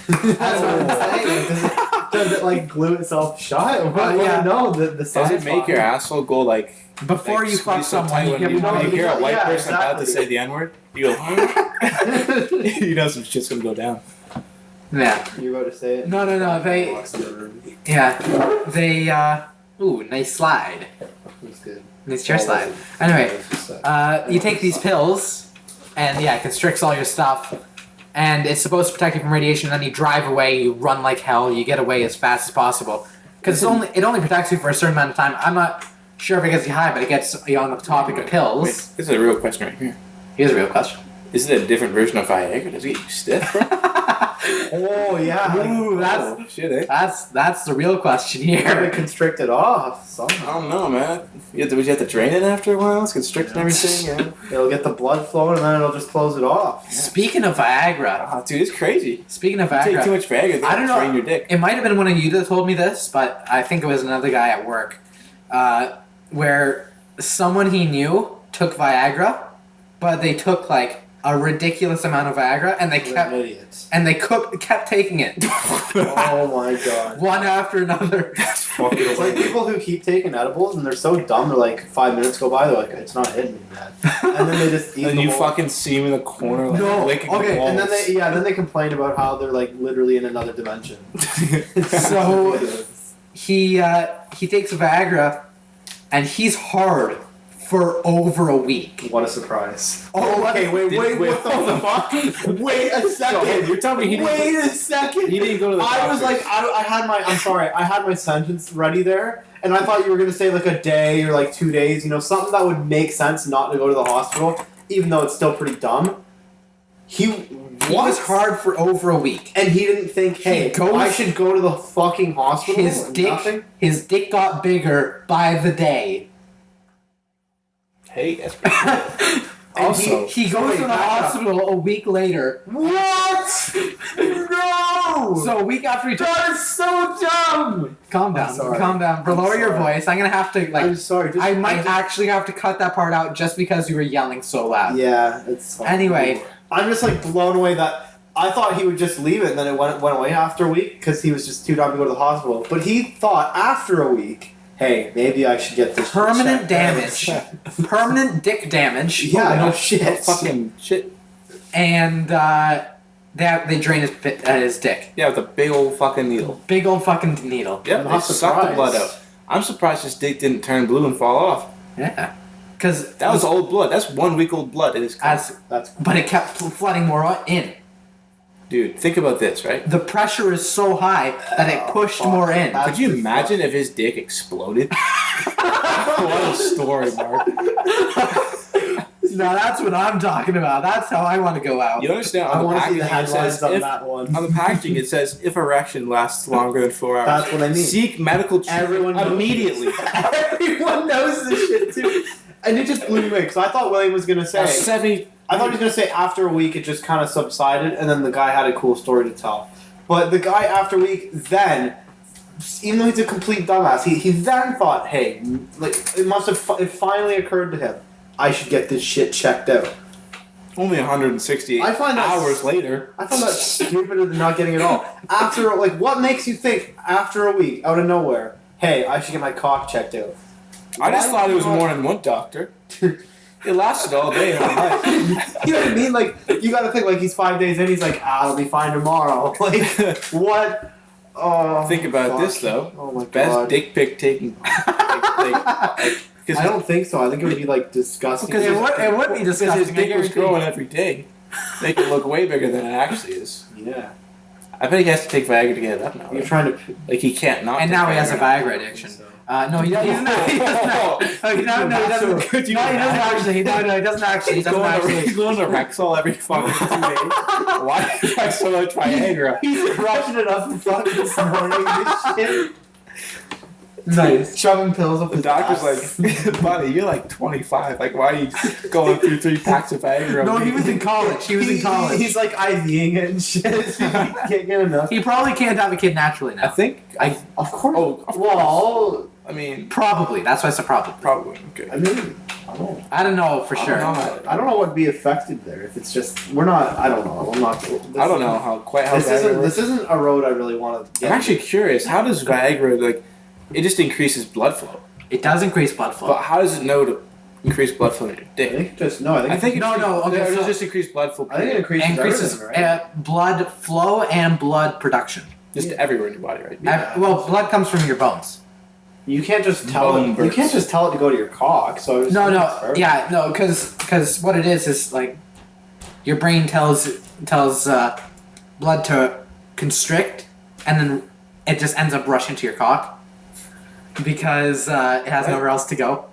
That's what I'm saying. Does it like glue itself shut? Well, yeah. No, the Does science it make your behind asshole go like Before like, you fuck squeeze so someone, tight you when give you, them when you hear a white Yeah, person about to exactly. say the N-word, you go, huh? You know some shit's gonna go down. Yeah. You're about to say it? No. They. Walks in the room. Yeah. They. Ooh, nice slide. That's good. Nice chair All slide. over. Anyway, That's just, you take these pills, and yeah, it constricts all your stuff, and it's supposed to protect you from radiation. Then you drive away, you run like hell, you get away as fast as possible, because it only protects you for a certain amount of time. I'm not sure if it gets you high, but it gets you on the topic of pills. Wait, this is a real question right here. Here's a real question. Is it a different version of Viagra? Does it get you stiff, bro? Oh yeah. Like, Ooh, Oh, shit, eh? that's the real question gotta here. constrict it off I somehow. don't know, man. Would you have to drain it after a while? It's constricting everything, yeah. It'll get the blood flowing and then it'll just close it off. Speaking of Viagra, Oh, dude, it's crazy. speaking of You take too Viagra, much Viagra, I don't know. drain your dick. it might have been one of you that told me this, but I think it was another guy at work, where someone he knew took Viagra, but they took like a ridiculous amount of Viagra, and they They're kept idiots. kept taking it Oh my god. one after another. Fucking It's like people who keep taking edibles and they're so dumb. They're like 5 minutes go by. They're like, it's not hitting me, man. And then they just eat And the you whole- fucking see him in the corner, like, No. licking the Okay. And then walls. they complain about how they're like literally in another dimension. So he takes Viagra, and he's hard for over a week. What a surprise. Oh, okay, wait, what the fuck? Wait a second. You're telling me he didn't- Wait a second. He didn't go to the I was doctors. like, I had my sentence ready there, and I thought you were gonna say like a day or like 2 days, you know, something that would make sense not to go to the hospital, even though it's still pretty dumb. He was hard for over a week. and he didn't think, hey, goes- I should go to the fucking hospital. His and dick, nothing? his dick got bigger by the day. Hey, that's pretty good. And Also, He goes Wait, to the back up. hospital a week later. What? No! So a week after he took. That is so dumb. Calm down. sorry. Calm down. I'm Lower your sorry. voice. I'm gonna have to like. I'm sorry. Just, I might just- actually have to cut that part out just because you were yelling so loud. Yeah, it's fine. Anyway. I'm just like blown away that I thought he would just leave it and then it went away after a week because he was just too dumb to go to the hospital. But he thought after a week, hey, maybe I should get this Permanent checked out." damage. Permanent dick damage. Yeah, no shit. Oh, fucking shit. And they drain his dick. Yeah, with a big old fucking needle. Big old fucking needle. Yeah, I'm they not suck the surprised. blood out. I'm surprised his dick didn't turn blue and fall off. Yeah. Because That was old blood. That's 1 week old blood. It is. That's but it kept flooding more in. Dude, think about this, right? The pressure is so high that it pushed fuck. more in. That's Could you the imagine if his dick exploded? What a story, Mark. Now that's what I'm talking about. That's how I want to go out. You understand? I On the want to see packaging, the it headlines says on if, that one. on the packaging it says if erection lasts longer than 4 hours. That's what I mean. Seek medical treatment Everyone knows immediately. this. Everyone knows this shit too. And it just blew me away because I thought William was gonna say. 70. I thought he was gonna say after a week it just kind of subsided, and then the guy had a cool story to tell. But the guy after a week, then, even though he's a complete dumbass, he then thought, hey, like it finally occurred to him, I should get this shit checked out. Only 168 I find that hours later. I found that stupider than not getting it all. After what makes you think after a week out of nowhere, hey, I should get my cock checked out? I just thought it was more than one doctor. It lasted all day and all night. You know what I mean? Like, you gotta think, like, he's 5 days in, he's like, I'll be fine tomorrow. Like, what? Oh, Think about fuck. this, though. Oh my Best god. dick pic taken. I don't think so. I think it would be, like, disgusting. Because it would be Because disgusting. his dick I was guarantee. growing every day. Make it look way bigger than it actually is. Yeah. I bet he has to take Viagra to get it up now. You're Right? trying to... Like, he can't not And take now he has a Viagra. Viagra addiction. No, he doesn't. He doesn't actually. No, he doesn't actually. He doesn't actually. He's going to Rexall every fucking 2 days. Why do you have so much Viagra? He's crushing it up in fucking this morning. This shit. Nice. Shoving pills up The his doctor's ass. like, buddy, you're like 25. Like, why are you going through 3 packs of Viagra? No, he was in college. He was in college. He's like IVing it and shit. He can't get enough. He probably can't have a kid naturally I now. think. Of course. Oh, of course. Well, I mean, Probably. That's why I said probably. probably. Okay. I mean, I don't. I don't know for sure. I don't know what would be affected there if it's just we're not. I don't know. I'm not. I don't know how This Viagra isn't. works. This isn't a road I really want to. I'm actually curious. How does Viagra, like, it just increases blood flow? It does increase blood flow. But how does it know to increase blood flow in your I dick? think it just no. I think. Okay, It so just increase blood flow. I think it increases, increases everything, right? blood flow and blood production. Just everywhere in your body, right? Well, blood comes from your bones. You can't just tell Bone it. You bursts. can't just tell it to go to your cock. So I was No, it's perfect. yeah, no, because what it is like your brain tells blood to constrict, and then it just ends up rushing to your cock because it has nowhere else to go.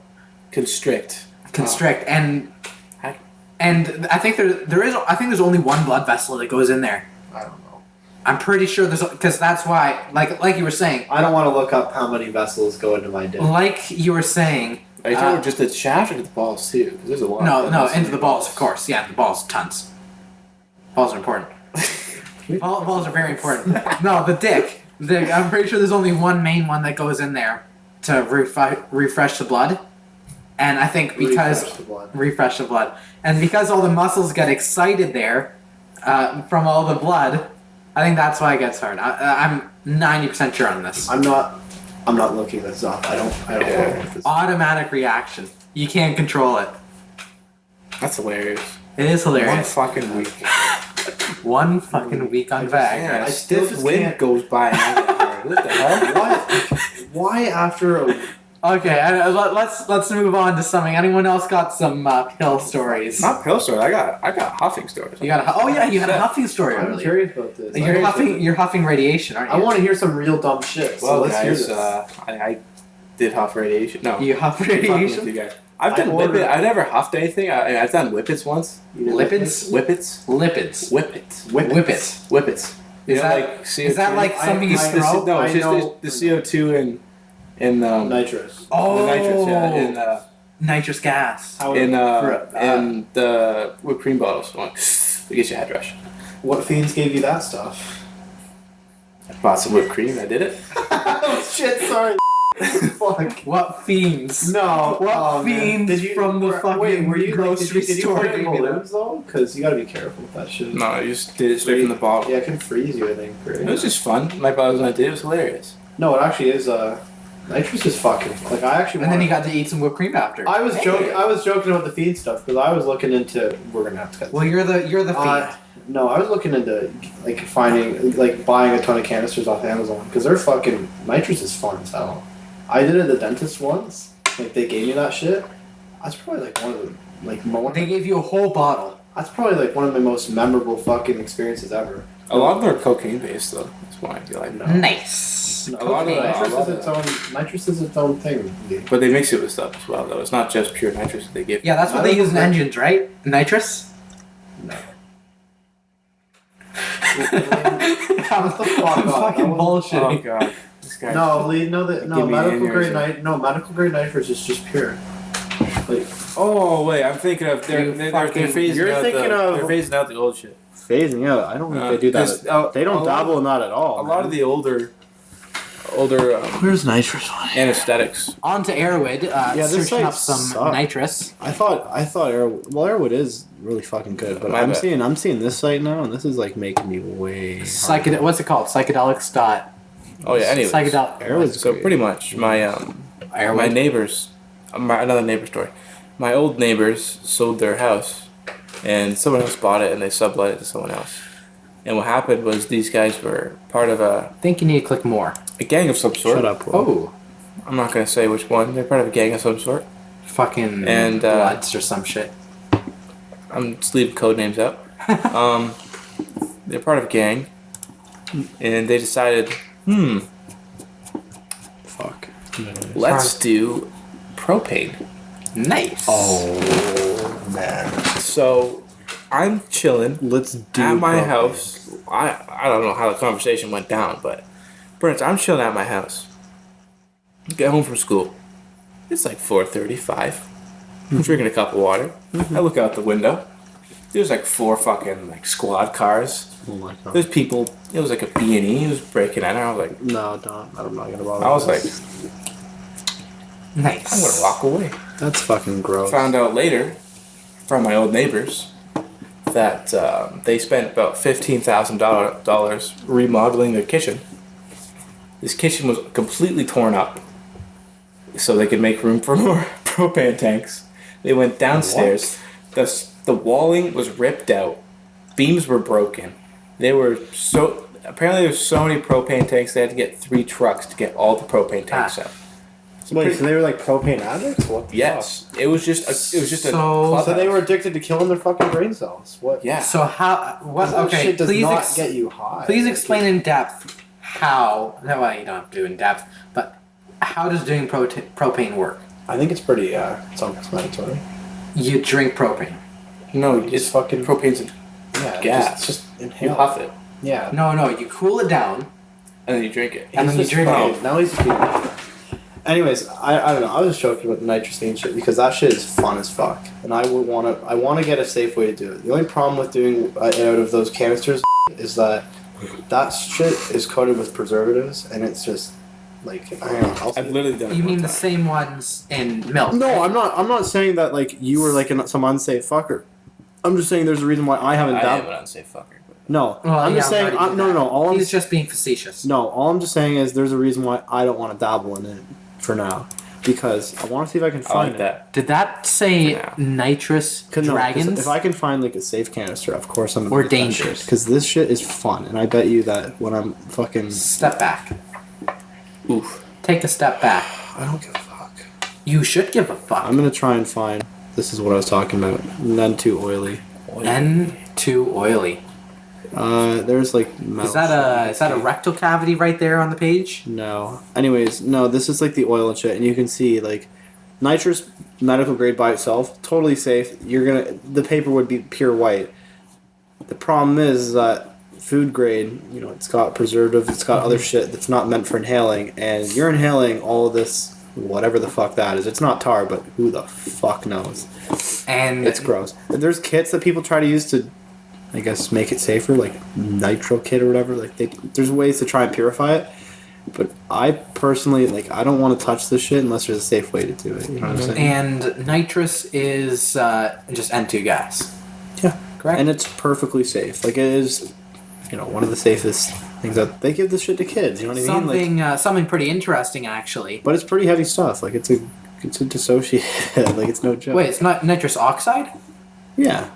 Constrict. Constrict, and Heck. I think there's only one blood vessel that goes in there. I don't know. I'm pretty sure there's because that's why like you were saying, I don't want to look up how many vessels go into my dick. like you were saying. Are you talking about just the shaft or the balls too? Because there's a lot. No, of no, vessels into in the your balls, of course. Yeah, the balls, tons. Balls are important. Balls are very important. No, the dick. I'm pretty sure there's only one main one that goes in there to refresh the blood. And I think because... Refresh the blood. Refresh the blood. And because all the muscles get excited there from all the blood, I think that's why it gets hard. I'm 90% sure on this. I'm not looking this up. I don't know what this. Automatic reaction. You can't control it. That's hilarious. It is One hilarious. fucking week. One fucking week on Vag. Yeah, I a still stiff just wind can't- goes by and I get hard. What the hell? Why after a Okay, let's move on to something. Anyone else got some pill stories? Not pill story. I got huffing stories. You got you had a huffing story I'm earlier. curious about this. You're huffing radiation, aren't you? I want to hear some real dumb shit. So Well, let's hear guys, this. I did huff radiation. No, You huff I'm fucking with radiation? you guys. I've done I ordered- whippet. I've never huffed anything. I've done whippets once. You did lipids? Whippets. Lipids. Whippets. Whippets. Whippets. You Is know, that- like CO2? Is that like something you I- throw? No, it's I just know- the CO2 in nitrous. Oh, the nitrous. Yeah, in nitrous gas. How in for- in the whipped cream bottles. It gets you a head rush. what fiends gave you that stuff? I bought some whipped cream. I did it. Oh shit! Sorry. Fuck. What fiends? No. What oh, man. fiends from the fucking wait, were you grocery did you store put it in gave you that? balloons though? Because you gotta be careful with that shit. No, I just did it straight from the bottle. Yeah, it can freeze you. I think. Right? It was just fun. My brothers and I did it. It was hilarious. No, it actually is. Nitrous is fucking. Like I actually. And then wanna- you got to eat some whipped cream after. I was joking. I was joking about the feed stuff because I was looking into. We're gonna have to cut. Well, you're the fiend. No, I was looking into like finding like buying a ton of canisters off Amazon because they're fucking nitrous is fun as hell. I did it at the dentist once. Like they gave me that shit. That's probably like one of the like more. They gave you a whole bottle. That's probably like one of my most memorable fucking experiences ever. A lot of them are cocaine based though. That's why I feel like. No. Nice. No, A lot of nitrous a lot is its own. Nitrous is its own thing. dude. But they mix it with stuff as well though. It's not just pure nitrous that they give. Yeah, that's what they use in engines, right? Nitrous? No. What the fuck? I'm fucking Oh bullshitting. god. This guy. No, Lee, no, Give me medical an grade aneurysm. medical grade nitrous is just pure. Like Oh wait, I'm thinking of they're You they're fucking- phasing you're out thinking of- they're phasing out the old shit. phasing out. I don't think they do that. 'cause, They don't a lot- dabble in that at all. A lot of the older Where's nitrous? anesthetics. On to Airwood, this searching site up some sucks. nitrous. I thought Airwood is really fucking good, but My I'm bad. seeing this site now, and this is like making me way. What's it called? Psychedelics dot. Oh yeah. Anyways, Psychedelic. Airwood's so great. pretty much my Airwood. my neighbors Another neighbor story. My old neighbors sold their house, and someone else bought it, and they sublet it to someone else. And what happened was these guys were part of I think you need to click more. a gang of some sort. Shut up, Will. Oh, I'm not going to say which one. They're part of a gang of some sort. fucking And, Bloods or some shit. I'm just leaving code names out. They're part of a gang, and they decided, Fuck. let's do propane. Nice. Oh, man. So I'm chilling Let's do at my propane. house. I don't know how the conversation went down, but for instance, I'm chilling at my house. Get home from school. It's like 4:35. I'm drinking a cup of water. I look out the window. There's like 4 fucking like squad cars. Oh my god. There's people. It was like a B&E. It was breaking in. I was like, No, don't. I'm not gonna bother. I was like, Nice. I'm gonna walk away. That's fucking gross. Found out later from my old neighbors that they spent about $15,000 remodeling their kitchen. This kitchen was completely torn up so they could make room for more propane tanks. They went downstairs. The walling was ripped out. Beams were broken. Apparently there's so many propane tanks they had to get 3 trucks to get all the propane tanks out. Wait, so they were like propane addicts? What? The Yes, it was just a fuck? So they were addicted to killing their fucking brain cells. What? Yeah. So how? What? That Okay, shit does please not get you high. Please explain in depth how. No, well, you don't have to do in depth, but how does doing propane work? I think it's pretty self-explanatory. You drink propane. No, it's fucking propane's Yeah, gas. Just You inhale. huff it Yeah. No, you cool it down. and then you drink it. And then you drink it. Now he's just being. Anyways, I don't know. I was just joking about the nitrous and shit because that shit is fun as fuck, and I want to get a safe way to do it. The only problem with doing it out of those canisters is that shit is coated with preservatives, and it's just like I don't know. I've literally done it. You one mean the time. same ones in milk? No, I'm not. I'm not saying that like you were like some unsafe fucker. I'm just saying there's a reason why I haven't I am dabbled. an unsafe fucker. But No, Well, I'm just saying. No. All I'm He's just being facetious. No, all I'm just saying is there's a reason why I don't want to dabble in it for now. Because I want to see if I can I find like that. Did that say Yeah. nitrous 'Cause dragons? if I can find like a safe canister, of course I'm Or dangers. Because this shit is fun, and I bet you that when I'm fucking, Step back. Oof. Take a step back. I don't give a fuck. You should give a fuck. I'm gonna try and find. This is what I was talking about. None too oily. N too oily. There's like. metal Is that shit. a rectal cavity right there on the page? No. Anyways, no. This is like the oil and shit, and you can see like nitrous medical grade by itself, totally safe. The paper would be pure white. The problem is that food grade, it's got preservatives, it's got other shit that's not meant for inhaling, and you're inhaling all of this, whatever the fuck that is. It's not tar, but who the fuck knows? And It's gross. There's kits that people try to use to, I guess, make it safer, like nitro kit or whatever. Like there's ways to try and purify it. But I personally, I don't want to touch this shit unless there's a safe way to do it. You know what I'm saying? And nitrous is just N2 gas. Yeah. Correct? And it's perfectly safe. Like, it is, one of the safest things that they give this shit to kids. You know what I mean? Something pretty interesting, actually. But it's pretty heavy stuff. Like, it's a dissociated. Like, it's no joke. Wait, it's not nitrous oxide? Yeah.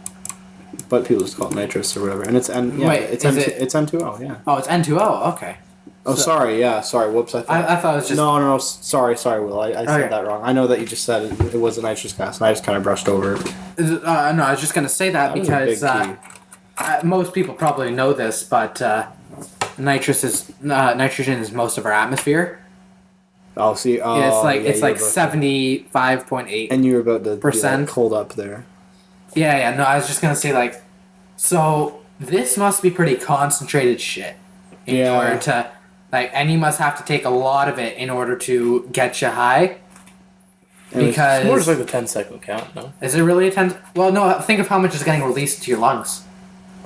But people just call it nitrous or whatever. And it's Wait, it's N2O, yeah. Oh, it's N2O. Okay. Oh, So- sorry, yeah, sorry, whoops, I thought... I thought it was just... No, sorry, Will, I said Okay. that wrong. I know that you just said it was a nitrous gas, and I just kind of brushed over it. No, I was just going to say that That was a because big key. most people probably know this, but nitrogen is most of our atmosphere. Oh, see, Yeah, it's like you were 75.8. and you were about to be, percent. cold up there. Yeah, no, I was just gonna say so this must be pretty concentrated shit in order to and you must have to take a lot of it in order to get you high. Because It's more just like the 10-second count, no? is it really a 10? Well, no. Think of how much is getting released into your lungs.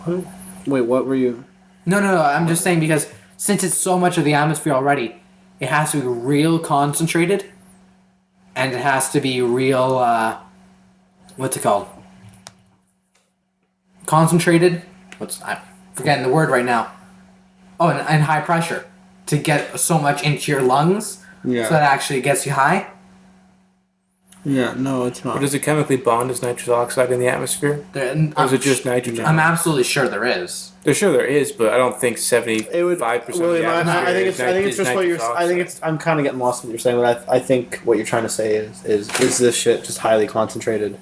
What? Wait, what were you... No. I'm just saying because since it's so much of the atmosphere already, it has to be real concentrated, and it has to be real. What's it called? Concentrated. I'm forgetting the word right now. Oh, and high pressure to get so much into your lungs, Yeah. so that actually gets you high. Yeah, no, it's not. Or does it chemically bond as nitrous oxide in the atmosphere? Or is it just nitrogen? I'm absolutely sure there is. They're sure there is, but I don't think 75% It would. of the William, atmosphere I think it's. I think it's just what you're. I think it's. I'm kind of getting lost in what you're saying, but I think what you're trying to say is this shit just highly concentrated?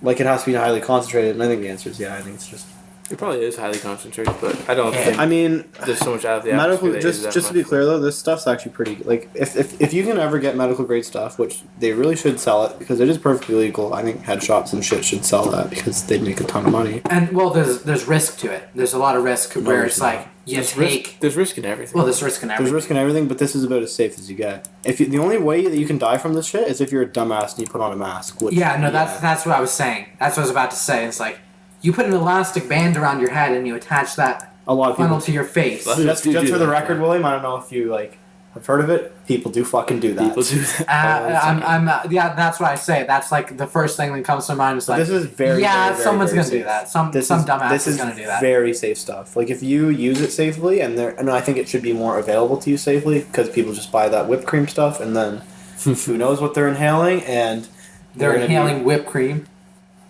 Like it has to be highly concentrated, and I think the answer is yeah. I think it's just. It probably is highly concentrated, but I don't think. I mean, there's so much out of the medical. atmosphere. Just to be clear though, this stuff's actually pretty. Like if you can ever get medical grade stuff, which they really should sell it because it is perfectly legal. I think head shops and shit should sell that because they'd make a ton of money. And well, there's risk to it. There's a lot of risk where it's like there's risk in everything. Well, there's risk in everything. There's risk in everything, but this is about as safe as you get. The only way that you can die from this shit is if you're a dumbass and you put on a mask. Which, that's what I was saying. That's what I was about to say. It's like you put an elastic band around your head and you attach that a lot of funnel people to your face. Just for the record, William. I don't know if you have heard of it. People do fucking do that. People do that. Yeah, that's what I say. That's like the first thing that comes to mind is like this is very someone's very gonna do that. Some dumbass is gonna do that. Very safe stuff. Like if you use it safely, and I think it should be more available to you safely because people just buy that whipped cream stuff and then who knows what they're inhaling and they're inhaling whipped cream.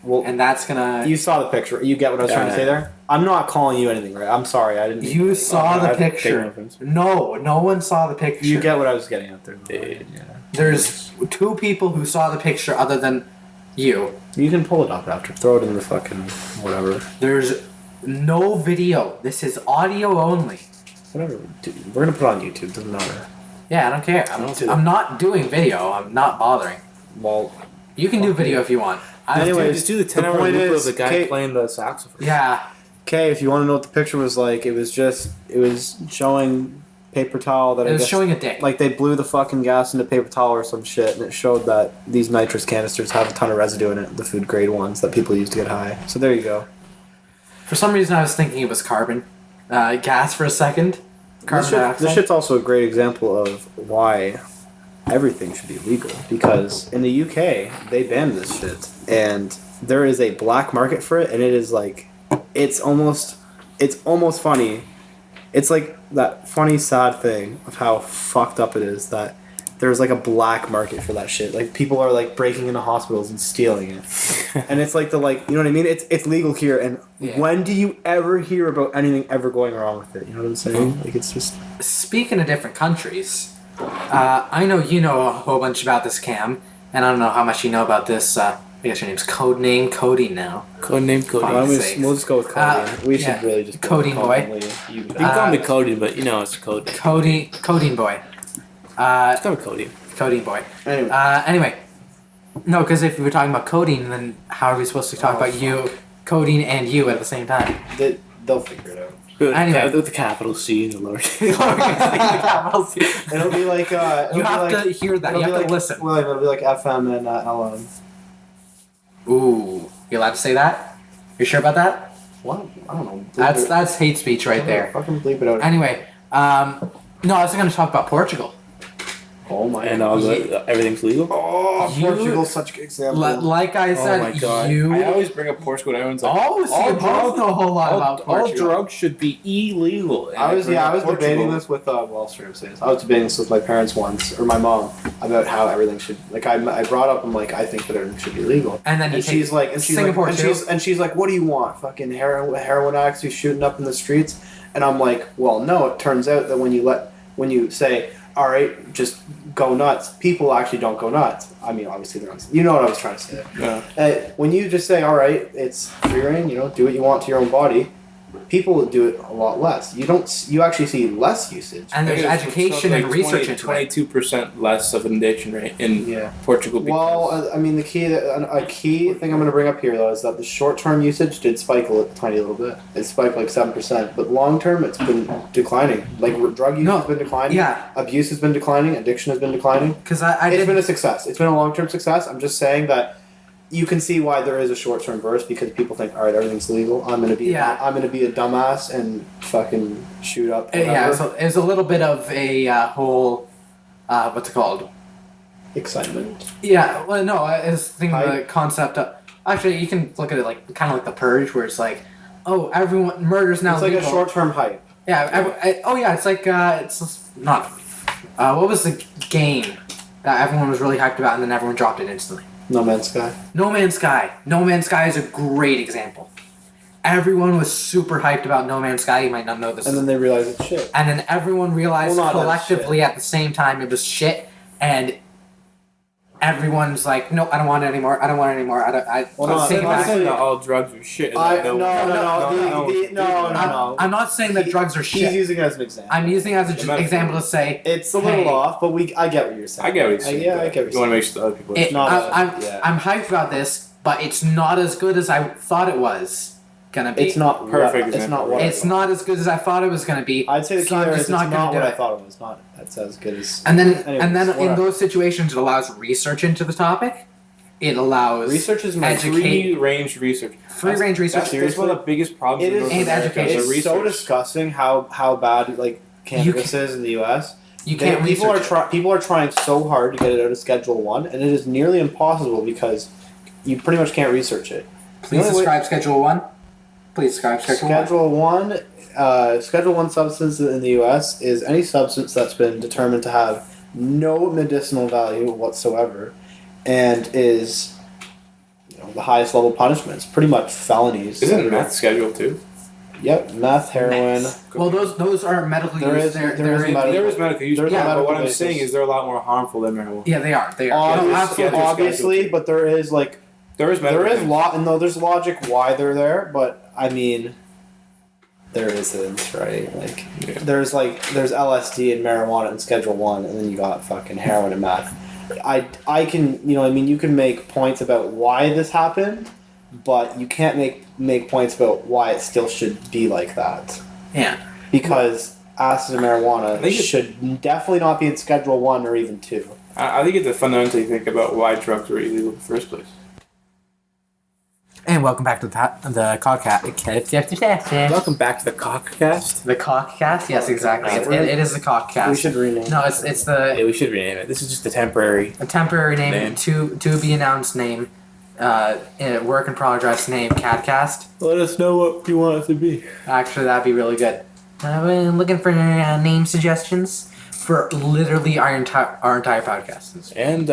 Well, and that's gonna. You saw the picture. You get what I was trying to say there. I'm not calling you anything, right? I'm sorry, I didn't. You saw the picture. No one saw the picture. You get what I was getting at there. Yeah. There's two people who saw the picture other than you. You can pull it up after. Throw it in the fucking whatever. There's no video. This is audio only. Whatever. Dude, we're gonna put it on YouTube. Doesn't matter. Yeah, I don't care. I'm not doing video. I'm not bothering. Well, you can do video if you want. Anyways, just do the 10-hour loop of the guy playing the saxophone. Yeah. Okay, if you want to know what the picture was like, it was showing paper towel that it was showing a dick. Like they blew the fucking gas into paper towel or some shit, and it showed that these nitrous canisters have a ton of residue in it, the food grade ones that people use to get high. So there you go. For some reason, I was thinking it was carbon gas for a second. Carbon dioxide. This shit's also a great example of why everything should be legal, because in the UK they banned this shit and there is a black market for it, and it is like it's almost funny. It's like that funny sad thing of how fucked up it is that there's like a black market for that shit. Like people are like breaking into hospitals and stealing it. And it's like you know what I mean? It's legal here, and when do you ever hear about anything ever going wrong with it? You know what I'm saying? Like it's just. Speaking of different countries, I know you know a whole bunch about this, Cam, and I don't know how much you know about this. I guess your name's Codeine now. Codename Codeine. We'll just go with Codeine. We should really just Codeine boy. You can call me Codeine, but you know it's Codeine. Codeine boy. It's called Codeine. Codeine boy. Anyway. Anyway. No, because if we were talking about codeine, then how are we supposed to talk about you, codeine, and you at the same time? They'll figure it out. Anyway. With the capital C and the lower It'll be like you have to hear that. You have to listen. Well, it'll be like FM and LM. Ooh, you allowed to say that? You sure about that? What? I don't know. That's hate speech right there. Fucking bleep it out. Anyway, no, I was going to talk about Portugal. Oh my! And everything's legal. Oh, Portugal's such a good example. Like I said, oh my God. I always bring up Portugal and everyone's like, you both know a whole lot about Portugal. All drugs should be illegal. And I was debating this with I was debating this with my parents once, or my mom, about how everything should. Like I brought up, I'm like, I think that everything should be legal. And then she's like, Singapore she's like, what do you want? Fucking heroin addicts who's shooting up in the streets? And I'm like, well, no. It turns out that when you say, all right, just go nuts, people actually don't go nuts. I mean, obviously they're not. You know what I was trying to say. Yeah. When you just say, all right, it's free reign, do what you want to your own body, people do it a lot less. You actually see less usage. And there's education and research into it. 22% less of an addiction rate in Portugal. Well, I mean, a key thing I'm going to bring up here, though, is that the short-term usage did spike a tiny little bit. It spiked like 7%, but long-term, it's been declining. Like, drug use has been declining. Yeah. Abuse has been declining. Addiction has been declining. Because it's been a success. It's been a long-term success. I'm just saying that you can see why there is a short-term burst, because people think, all right, everything's legal. I'm gonna be a dumbass and fucking shoot up. Whatever. Yeah, it was a little bit of a whole, what's it called? Excitement. Yeah, well, no, I was thinking the concept of. Actually, you can look at it like kind of like The Purge, where it's like, oh, everyone murders now. It's like legal. a short-term hype. Yeah. It's like it's not. What was the game? that everyone was really hyped about, and then everyone dropped it instantly. No Man's Sky. No Man's Sky. No Man's Sky is a great example. Everyone was super hyped about No Man's Sky. You might not know this. And then they realized it's shit. And then everyone realized Well, not collectively at the same time it was shit, and everyone's like, no, I don't want it anymore. I don't want it anymore. Well, I'm not- saying not saying that all drugs are shit. No. I'm not saying that drugs are He's shit. using it as an example. I'm using it as an metaphor. example to say It's a little Hey. off, but I get what you're saying. I get what you're saying. Yeah, I but get what you you're want to saying. make sure that other people. it, not I'm hyped about this, but it's not as good as I thought it was gonna be. It's not Perfect It's example. not what It's not as good as I thought it was gonna be. I'd say the key so I'm there just is it's gonna not do what I it. thought it was. Not that's as good as. And then, Anyways, in whatever. those situations, it allows research into the topic. It allows Research is my educate- Free range research. free range research. That's one of the biggest problems It in is- North and America. education. is the It's so research. disgusting how bad like cannabis is in the U.S. You can't people are research. people are trying so hard to get it out of Schedule 1, and it is nearly impossible because you pretty much can't research it. Please The only way- describe Schedule 1. Please describe Schedule 1. Schedule 1 substance in the U.S. is any substance that's been determined to have no medicinal value whatsoever, and is the highest level punishments, pretty much felonies. Isn't meth scheduled too? Yep, meth, heroin. Meth. Well, those are medical There use. is- They're there is medical- There is medical use, There's but a what medical I'm basis. saying is they're a lot more harmful than marijuana. Yeah, they are. They are. Yeah, there's- Obviously, yeah, there's obviously, schedule. but there is like There is medical. there is things. there's logic why they're there, but I mean, there isn't, right? Like Yeah. there's LSD and marijuana in Schedule 1, and then you got fucking heroin and meth. I can you can make points about why this happened, but you can't make points about why it still should be like that, Yeah. because acid and marijuana I think it- should definitely not be in Schedule 1 or even 2. I think you have to fundamentally think about why drugs were illegal in the first place. And welcome back to the CadCast. Welcome back to the CadCast. The CadCast? Yes, exactly. It is the CadCast. We should rename. No, it's Yeah, the we should rename it. This is just a temporary. a temporary name, Name. to be announced name, work in progress name, CadCast. Let us know what you want it to be. Actually, that'd be really good. I've been looking for name suggestions for literally our entire podcast. And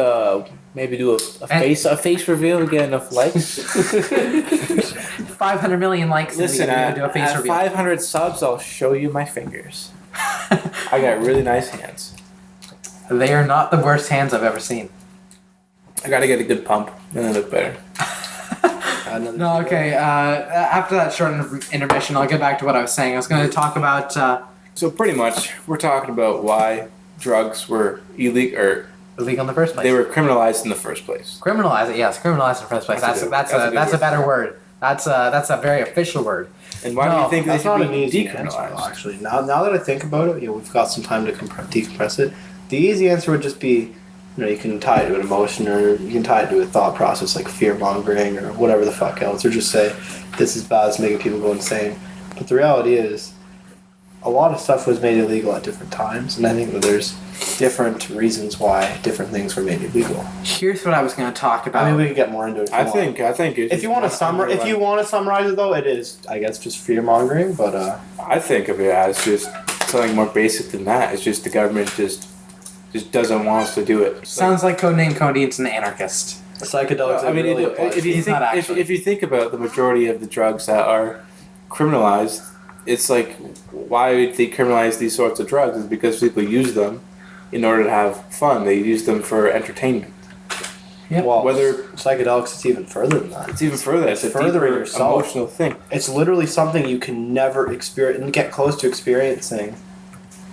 maybe do a face reveal and get enough likes. 500 million likes. Listen, and we do a face at reveal. 500 subs, I'll show you my fingers. I got really nice hands. They are not the worst hands I've ever seen. I gotta get a good pump, and then look better. No, okay. After that short intermission, I'll get back to what I was saying. I was going to talk about. So pretty much, we're talking about why drugs were illegal, or Illegal in the first place. they were criminalized in the first place. Criminalize it, yes. Criminalize it in the first place. That's That's a good a word. better word. That's a very official word. And why do No, you think they That's not should an be easy answer, though, decriminalized? actually. Now that I think about it, we've got some time to decompress it. The easy answer would just be, you can tie it to an emotion, or you can tie it to a thought process like fear mongering or whatever the fuck else, or just say this is bad, it's making people go insane. But the reality is, a lot of stuff was made illegal at different times, and I think that there's different reasons why different things were made illegal. Here's what I was going to talk about. I mean, we could get more into it. If you I want. think it's If you want to summarize it, though, it is, I guess, just fear mongering. But I think of it as just something more basic than that. It's just the government just doesn't want us to do it. Sounds like Codeine's an anarchist. psychedelics. I mean, really if you He's think not actually. if you think about the majority of the drugs that are criminalized, it's like, why would they criminalize these sorts of drugs? It's because people use them in order to have fun. They use them for entertainment. Yep. Well, Whether psychedelics, it's even further than that. it's even further. It's a furthering deeper yourself. emotional thing. It's literally something you can never experience and get close to experiencing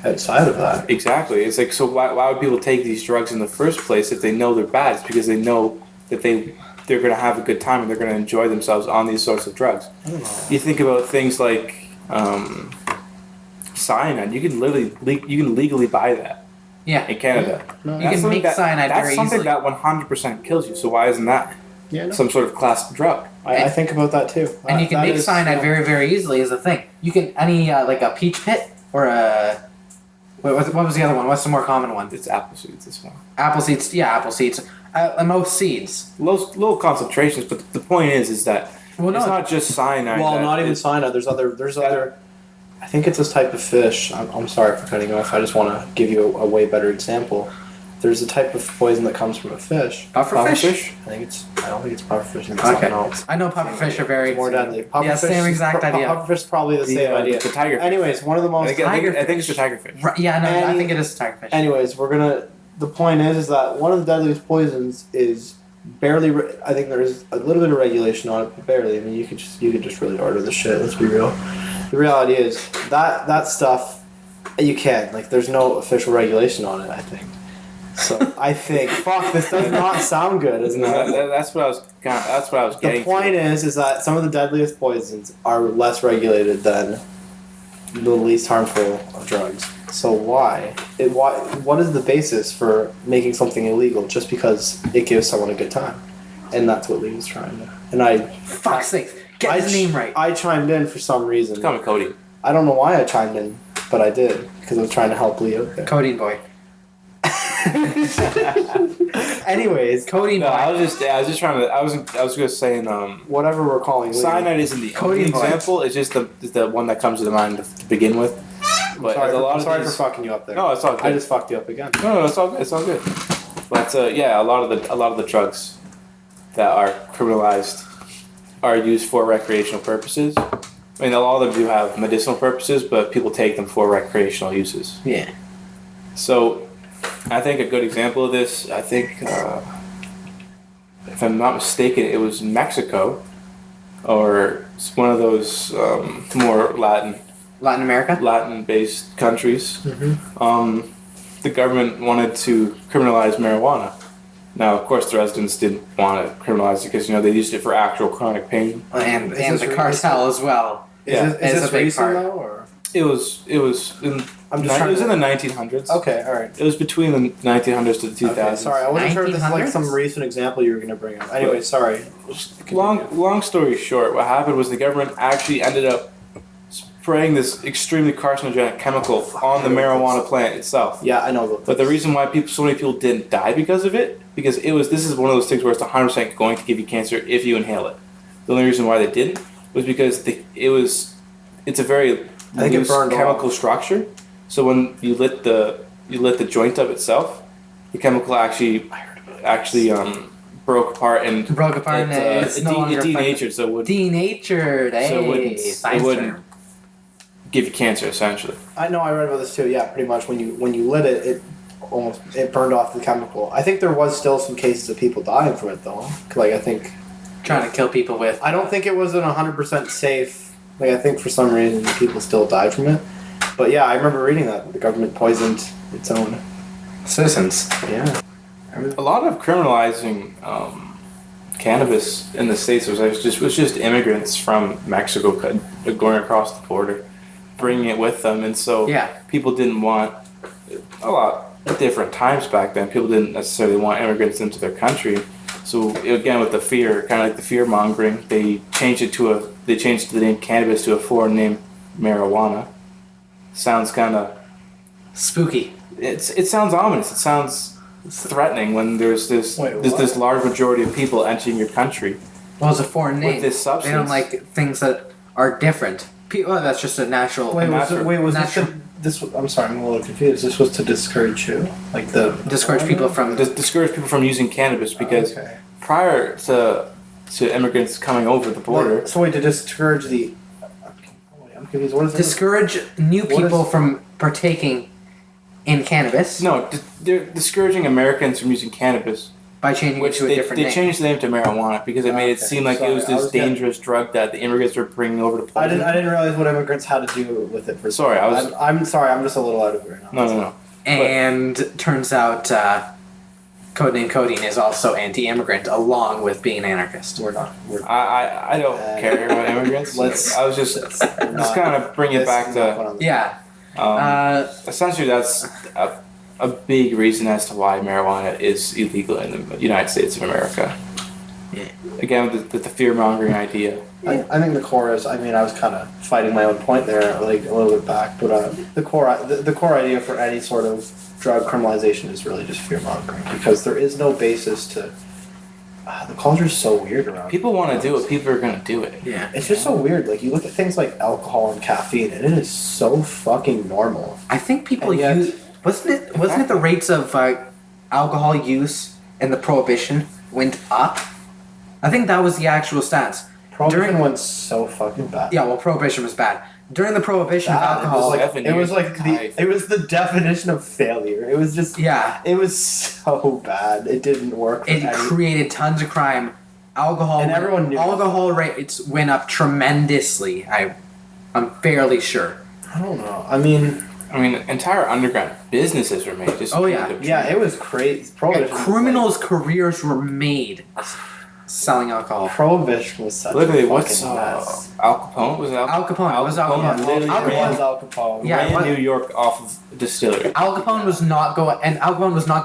outside of that. Exactly. It's like, so why would people take these drugs in the first place if they know they're bad? It's because they know that they're going to have a good time and they're going to enjoy themselves on these sorts of drugs. I don't know. You think about things like cyanide. You can legally buy that Yeah. in Canada. No, You That's can something make cyanide That's very something easily. that 100% kills you. So why isn't that yeah, no. some sort of class drug? I think about that too. And you can That make is- cyanide yeah. very, very easily is the thing. You can, like a peach pit or a... What was the other one? What's the more common one? It's apple seeds. This one. Apple seeds. Yeah, apple seeds. Most seeds. Low concentrations, but the point is that Well, no. it's not just cyanide. Well, that not even is- cyanide. There's other. I think it's this type of fish. I'm sorry for cutting you off. I just want to give you a way better example. There's a type of poison that comes from a fish. Pufferfish? I don't think it's pufferfish. I think it's Okay. something else. I know pufferfish are very More deadly. Yeah, same exact idea. Pufferfish is probably the same idea. The tiger. Anyways, one of the most. I think it's the tigerfish. Right, yeah, no, I Any- think it is tigerfish. Anyways, the point is that one of the deadliest poisons is barely. I think there is a little bit of regulation on it, but barely. I mean, you could just really order the shit. Let's be real. The reality is that stuff you can there's no official regulation on it. I think. So I think fuck, this does not sound good, isn't it? That's what I was. That's what I was getting. The point is that some of the deadliest poisons are less regulated than the least harmful of drugs. So why? What is the basis for making something illegal just because it gives someone a good time? And that's what Lee was trying to. And Fuck's sake, get his name right. I chimed in for some reason. It's called Codeine. I don't know why I chimed in, but I did because I was trying to help Lee out there. Codeine boy. Anyways, Codeine No, boy. I was just trying to. I was just saying. Whatever we're calling Lee. Cyanide isn't the only Codeine boy. example. It's just the one that comes to mind to begin with. But Sorry, a for fucking you up there. No, it's all good. I just fucked you up again. No, it's all good. It's all good. But yeah, a lot of the drugs that are criminalized are used for recreational purposes. I mean, a lot of them do have medicinal purposes, but people take them for recreational uses. Yeah. So, I think a good example of this, I think, if I'm not mistaken, it was Mexico, or it's one of those more Latin America? Latin-based countries. Mm-hmm. The government wanted to criminalize marijuana. Now, of course, the residents didn't want to criminalize it because they used it for actual chronic pain. And this the real? cartel as well. Yeah. Is this a big recent part. though, or? It was in I'm just trying it was to- in the 1900s. Okay, all right. It was between the 1900s to the 2000s. Okay, sorry, I wasn't sure if this is 1900s? some recent example you were going to bring up. Anyway, sorry. Long story short, what happened was the government actually ended up spraying this extremely carcinogenic chemical on the marijuana plant itself. Yeah, I know. But the reason why so many people didn't die because of it, because this is one of those things where it's 100% going to give you cancer if you inhale it. The only reason why they didn't was because it's a very I think it loose burned chemical off. structure. So when you lit the joint up itself, the chemical actually broke apart and It's no longer it denatured, so it would denatured, So it wouldn't- science it wouldn't- term. give you cancer essentially. I know. I read about this too. Yeah, pretty much. When you lit it, it burned off the chemical. I think there was still some cases of people dying from it though. I think Trying to kill people with. I don't think it was 100% safe. I think for some reason people still died from it. But yeah, I remember reading that the government poisoned its own Citizens. Yeah. A lot of criminalizing cannabis in the States was just immigrants from Mexico going across the border, bringing it with them, and so Yeah. people didn't want a lot at different times back then. People didn't necessarily want immigrants into their country. So again, with the fear, kind of like the fear mongering, they changed the name cannabis to a foreign name, marijuana. Sounds kind of Spooky. it sounds ominous. It sounds threatening when there's this Wait, this large majority of people entering your country Well, it's a foreign name. with this substance. They don't like things that are different. That's just a natural. I'm sorry, I'm a little confused. This was to discourage who? Discourage people from. discourage people from using cannabis because Okay. prior to immigrants coming over the border, So wait, to discourage the. I'm confused. What is it? Discourage new What people is- from partaking in cannabis no, they're discouraging Americans from using cannabis, by changing it which to a they different name. changed the name to marijuana because it made it Okay, seem like it was sorry, I this was getting- dangerous drug that the immigrants were bringing over to I poison. didn't realize what immigrants had to do with it. Sorry, I was- I'm sorry. I'm just a little out of it right now. No. And turns out, Codeine is also anti-immigrant, along with being an anarchist. We're not. We're. I don't care about immigrants. Let's- I was just kind of bring it this back is not to what I'm- Yeah. essentially that's a big reason as to why marijuana is illegal in the United States of America. Yeah. Again, with the fear mongering idea. I think the core is. I mean, I was kind of fighting my own point there, a little bit back, but the core idea for any sort of drug criminalization is really just fear mongering because there is no basis to. The culture is so weird around. People want to do it. People are going to do it. Yeah. It's just so weird. You look at things like alcohol and caffeine, and it is so fucking normal. I think people And yet- use. Wasn't it the rates of alcohol use and the prohibition went up. I think that was the actual stats. Prohibition went so fucking bad. Yeah, well, prohibition was bad. During the prohibition of Bad. alcohol, It was the definition of failure. It was just yeah, it was so bad. It didn't work. For it created tons of crime. Alcohol And everyone knew alcohol rates went up tremendously. I'm fairly sure. I don't know. I mean, entire underground businesses were made. Just Oh, yeah. yeah, it was crazy. Prohibition. was Criminals' careers were made selling alcohol. Prohibition was such Literally, a what's fucking mess. Al Capone? Was it Al Capone. It was Al Capone. Literally Al Capone. was Al Capone. Yeah, ran what- New York off of distillery. Al Capone was not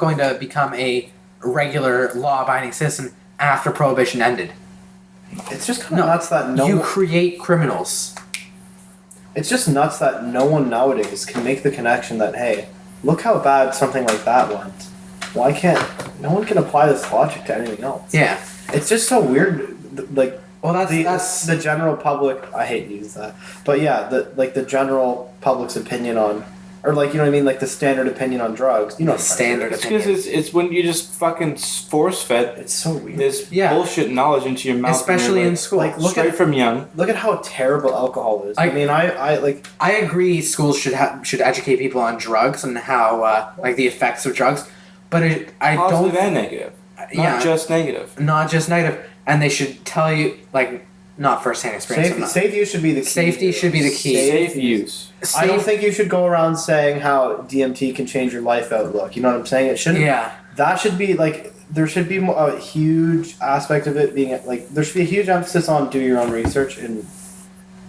going to become a regular law-abiding citizen after prohibition ended. It's just kind of nuts that You create criminals. It's just nuts that no one nowadays can make the connection that, hey, look how bad something like that went. Why can't no one can apply this logic to anything else? Yeah. It's just so weird. Like, Well, that's the general public. I hate to use that, but yeah, the general public's opinion on, or like, you know what I mean, like the standard opinion on drugs. You know, what I'm trying to standard say. It's because it's when you just fucking force fed It's so weird. this Yeah. bullshit knowledge into your mouth, especially and in school. Like, look straight at from young. look at how terrible alcohol is. I mean, I like. I agree. Schools should educate people on drugs and how like the effects of drugs, but I Positive don't. and negative. Yeah. Not just negative. Not just negative, and they should tell you like not firsthand experience. Safety should be the key. Safety should be the key. Safe use. I don't think you should go around saying how DMT can change your life outlook. You know what I'm saying? It shouldn't. Yeah. That should be like there should be a huge aspect of it being like there should be a huge emphasis on do your own research and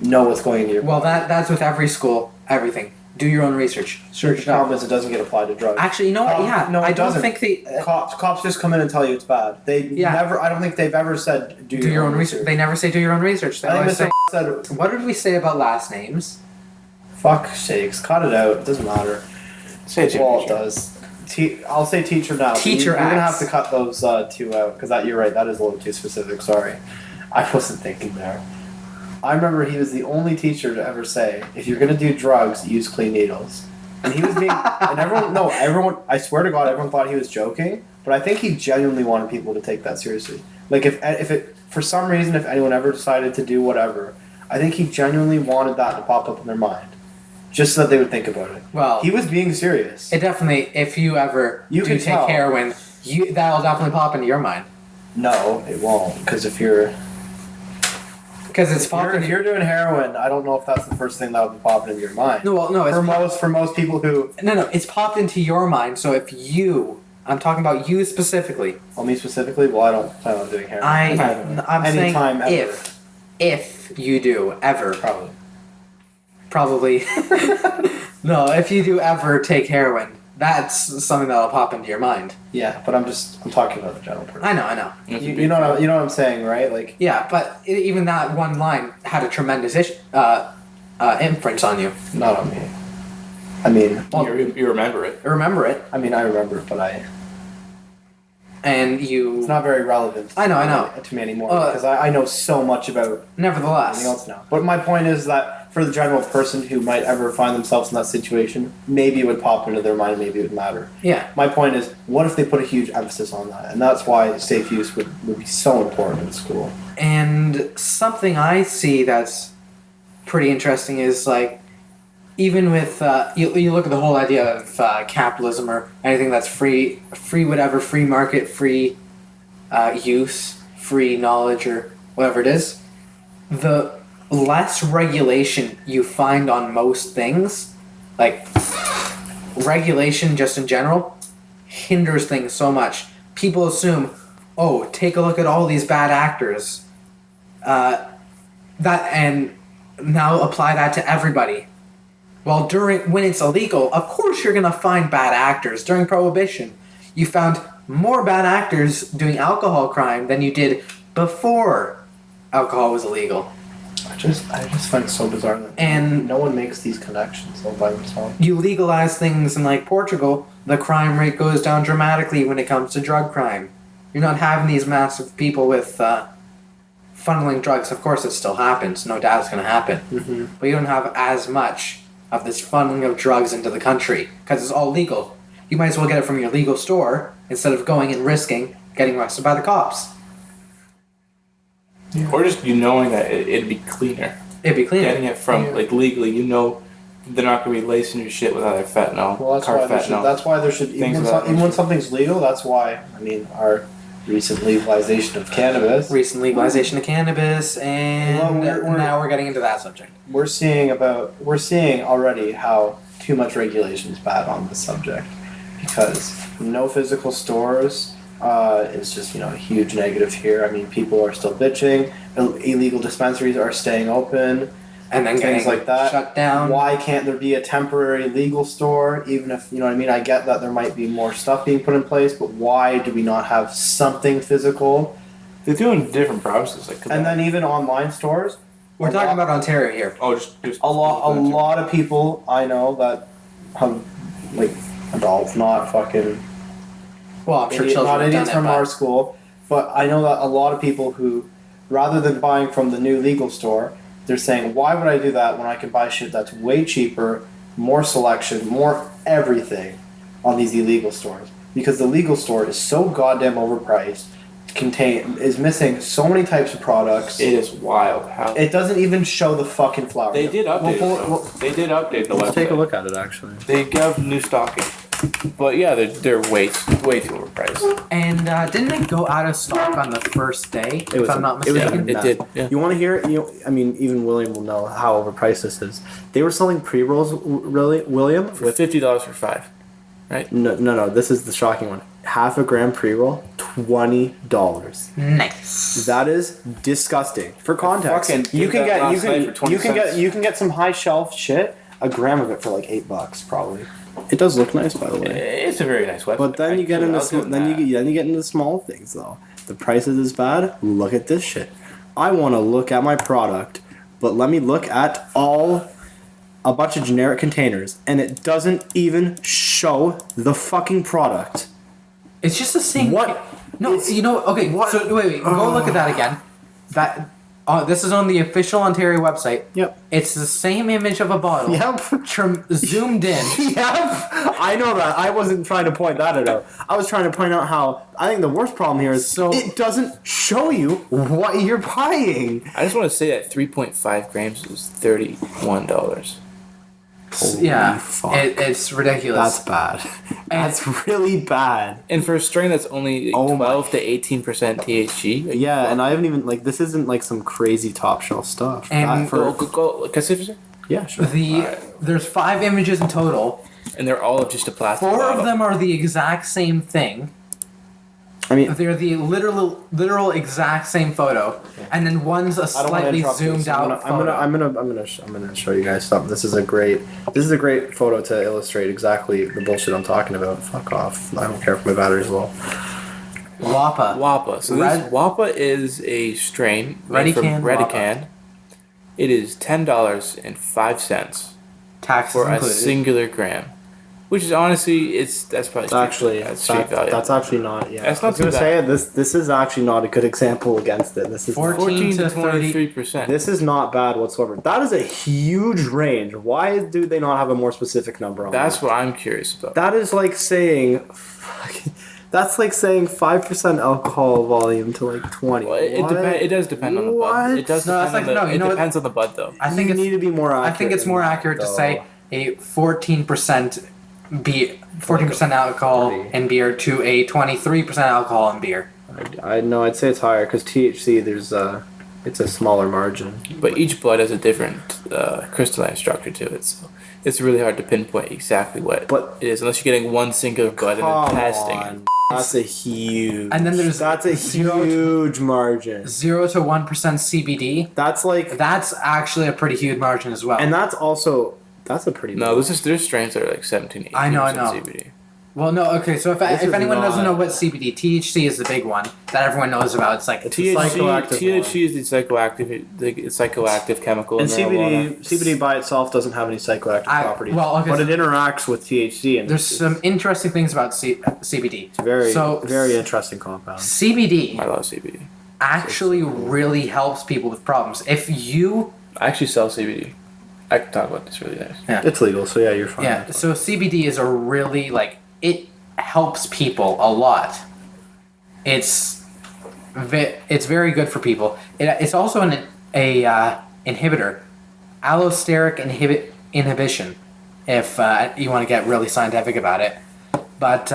know what's going into your. Well, that's with every school. Everything. Do your own research. Search it the up. problem is it doesn't get applied to drugs. Actually, you know what? Yeah. No, it I don't doesn't. think they Cops just come in and tell you it's bad. They Yeah. never. I don't think they've ever said do do your own research. They never say do your own research. They I always think say. Mr. said, What did we say about last names? "Fuck sakes, cut it out. It doesn't matter." Say it, Well, it Jim. does. I'll say teacher now. Teacher You're gonna acts. have to cut those two out because you're right. That is a little too specific. Sorry, I wasn't thinking there. I remember he was the only teacher to ever say, "If you're gonna do drugs, use clean needles." And he was being, and everyone. I swear to God, everyone thought he was joking. But I think he genuinely wanted people to take that seriously. Like if it for some reason, if anyone ever decided to do whatever, I think he genuinely wanted that to pop up in their mind, just so that they would think about it. Well, He was being serious. it definitely. If you ever You do can take tell. heroin, that'll definitely pop into your mind No, it won't. Because if you're because it's if you're doing heroin, I don't know if that's the first thing that would be popping into your mind. No, well, no. It's For most people who, no. It's popped into your mind. So if I'm talking about you specifically. well, me specifically, well, I don't plan on doing heroin. I'm saying Anytime, ever. if you do ever Probably. no, if you do ever take heroin, that's something that'll pop into your mind. Yeah, but I'm talking about the general person. I know. You know what I'm saying, right? Like, Yeah, but even that one line had a tremendous imprint on you. not on me. I mean, You remember it. Remember it, I remember it, but and it's you. not very relevant. I know. To me anymore Uh, because I know so much about Nevertheless, anything else now. But my point is that for the general person who might ever find themselves in that situation, maybe it would pop into their mind, maybe it would matter. yeah. My point is, what if they put a huge emphasis on that? And that's why safe use would be so important in school. And something I see that's pretty interesting is like, even with you look at the whole idea of capitalism or anything that's free whatever, free market, free use, free knowledge, or whatever it is, the less regulation you find on most things, like regulation just in general, hinders things so much. People assume, oh, take a look at all these bad actors, and now apply that to everybody. Well, when it's illegal, of course you're gonna find bad actors. During Prohibition, you found more bad actors doing alcohol crime than you did before alcohol was illegal. I just find it so bizarre that And no one makes these connections all by themselves. you legalize things in like Portugal, the crime rate goes down dramatically when it comes to drug crime. You're not having these massive people with funneling drugs. Of course, it still happens. No doubt it's going to happen. Mm-hmm. But you don't have as much of this funneling of drugs into the country because it's all legal. you might as well get it from your legal store instead of going and risking getting arrested by the cops. Yeah. Or just you knowing that it'd be cleaner. It'd be cleaner. Getting it from like legally, you know, they're not gonna be lacing your shit with other fentanyl. Well, that's why there should even when something's legal. That's why our recent legalization of cannabis. And now we're getting into that subject. We're seeing already how too much regulation is bad on this subject, because no physical stores is just a huge negative here. I mean, people are still bitching. Illegal dispensaries are staying open. And then things like that shut down. Why can't there be a temporary legal store? Even if I get that there might be more stuff being put in place, but why do we not have something physical? They're doing different provinces, like Quebec. And then even online stores. We're talking about Ontario here. Oh, just a lot of people I know that have adults, not fucking. Well, I'm sure children not idiots from our school, but I know that a lot of people who, rather than buying from the new legal store, they're saying, why would I do that when I can buy shit that's way cheaper, more selection, more everything on these illegal stores? Because the legal store is so goddamn overpriced, is missing so many types of products. It is wild. How it doesn't even show the fucking flower. They did update They did update the website. Let's take a look at it, actually. They got new stocking. But yeah, they're way too overpriced. And didn't it go out of stock on the first day, if I'm not mistaken? It did. Yeah. You want to hear it? Even William will know how overpriced this is. They were selling pre-rolls, really, William? With $50 for 5, right? No. This is the shocking one. Half a gram pre-roll, $20. Nice. That is disgusting. For context, you can get some high shelf shit. A gram of it for like $8, probably. It does look nice, by the way. It's a very nice website. But then you get into small things, though. The price is bad. Look at this shit. I want to look at my product, but let me look at a bunch of generic containers, and it doesn't even show the fucking product. It's just the same. What? No, okay. What? So wait. Go look at that again. This is on the official Ontario website. Yep. It's the same image of a bottle. Yep. Zoomed in. Yep. I know that. I wasn't trying to point that out. I was trying to point out how I think the worst problem here is it doesn't show you what you're buying. I just want to say that 3.5 grams was $31. Yeah, fuck. It's ridiculous. That's bad. That's really bad. And for a strain that's only 12 to 18% THC. Yeah, and I haven't even this isn't like some crazy top shelf stuff. And go. Can I see for yeah, sure. There's 5 images in total, and they're all just a plastic. 4 bottle. of them are the exact same thing. I mean, they're the literal exact same photo, and then one's a slightly zoomed out photo. I'm gonna show you guys something. This is a great photo to illustrate exactly the bullshit I'm talking about. Fuck off! I don't care if my battery's low. Wappa. So this Wappa is a strain made from Redican. It is $10.05 taxes for included. a singular gram. Which is honestly, that's probably street value. That's actually not. Yeah, that's not I was gonna say this is actually not a good example against it. This is 14 to 23%. This is not bad whatsoever. That is a huge range. Why do they not have a more specific number on That's that? what I'm curious about. That is like saying, that's like saying 5% alcohol volume to like 20. Well, it does depend on the bud. It does depends on the bud though. I think you need to be more accurate. I think it's more accurate to say a 14% 14% alcohol in beer to a 23% alcohol in beer. I know. I'd say it's higher because THC. It's a smaller margin. But each bud has a different crystalline structure to it, so it's really hard to pinpoint exactly what it is unless you're getting one singular bud and then testing it. That's a huge. And then that's a huge margin. 0 to 1% CBD. That's actually a pretty huge margin as well. And that's a pretty. No, there's strains that are like 17, 18% I know. CBD. Well, no, okay. So if anyone doesn't know what CBD, THC is the big one that everyone knows about. It's like THC is the psychoactive chemical. And in marijuana. CBD by itself doesn't have any psychoactive properties. Well, okay, but it interacts with THC. And there's some interesting things about CBD. It's very interesting compound. CBD. I love CBD. Actually, really helps people with problems. I actually sell CBD. I can talk about this really nice. Yeah. It's legal, so yeah, you're fine. Yeah, so CBD is a really it helps people a lot. It's very good for people. It's also an inhibitor, allosteric inhibition, if you want to get really scientific about it. But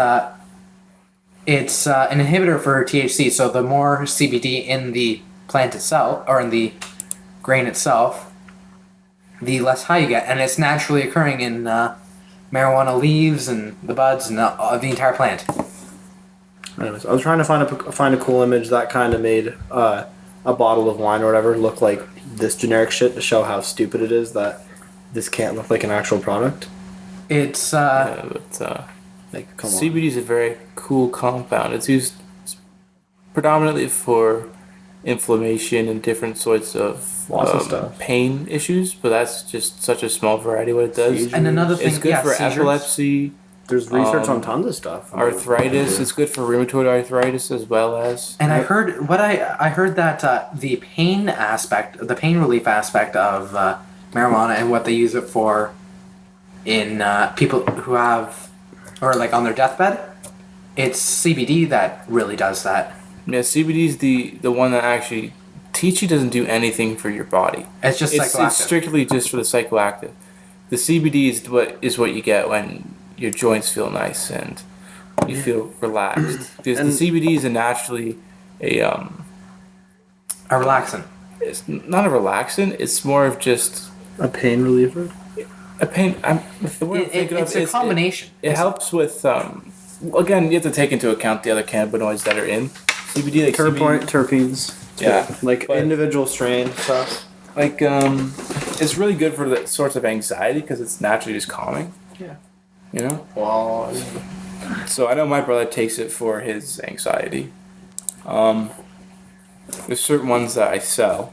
it's an inhibitor for THC. So the more CBD in the plant itself, or in the grain itself, the less high you get, and it's naturally occurring in marijuana leaves and the buds and the entire plant. Anyways, I was trying to find a cool image that kind of made a bottle of wine or whatever look like this generic shit to show how stupid it is that this can't look like an actual product. It's Like, come on. CBD is a very cool compound. It's used predominantly for inflammation and different sorts of Lots of stuff. pain issues, but that's just such a small variety of what it does. Seizures. and another thing. It's good for seizures. epilepsy, There's research on tons of stuff. arthritis. It's good for rheumatoid arthritis as well as. And I heard that the pain relief aspect of marijuana and what they use it for in people who have, or like on their deathbed, it's CBD that really does that. Yeah, CBD is the one that actually THC doesn't do anything for your body. It's just It's psychoactive. strictly just for the psychoactive. The CBD is what you get when your joints feel nice and you feel relaxed. Because And- the CBD is naturally a A relaxant. it's not a relaxant. It's more of just A pain reliever. a pain. The word I'm thinking It's of a combination. It helps with again, you have to take into account the other cannabinoids that are in CBD, like Terpenes. Yeah, Like but- individual strain stuff. like it's really good for the sorts of anxiety because it's naturally just calming. Yeah. You know. Well, So I know my brother takes it for his anxiety. There's certain ones that I sell.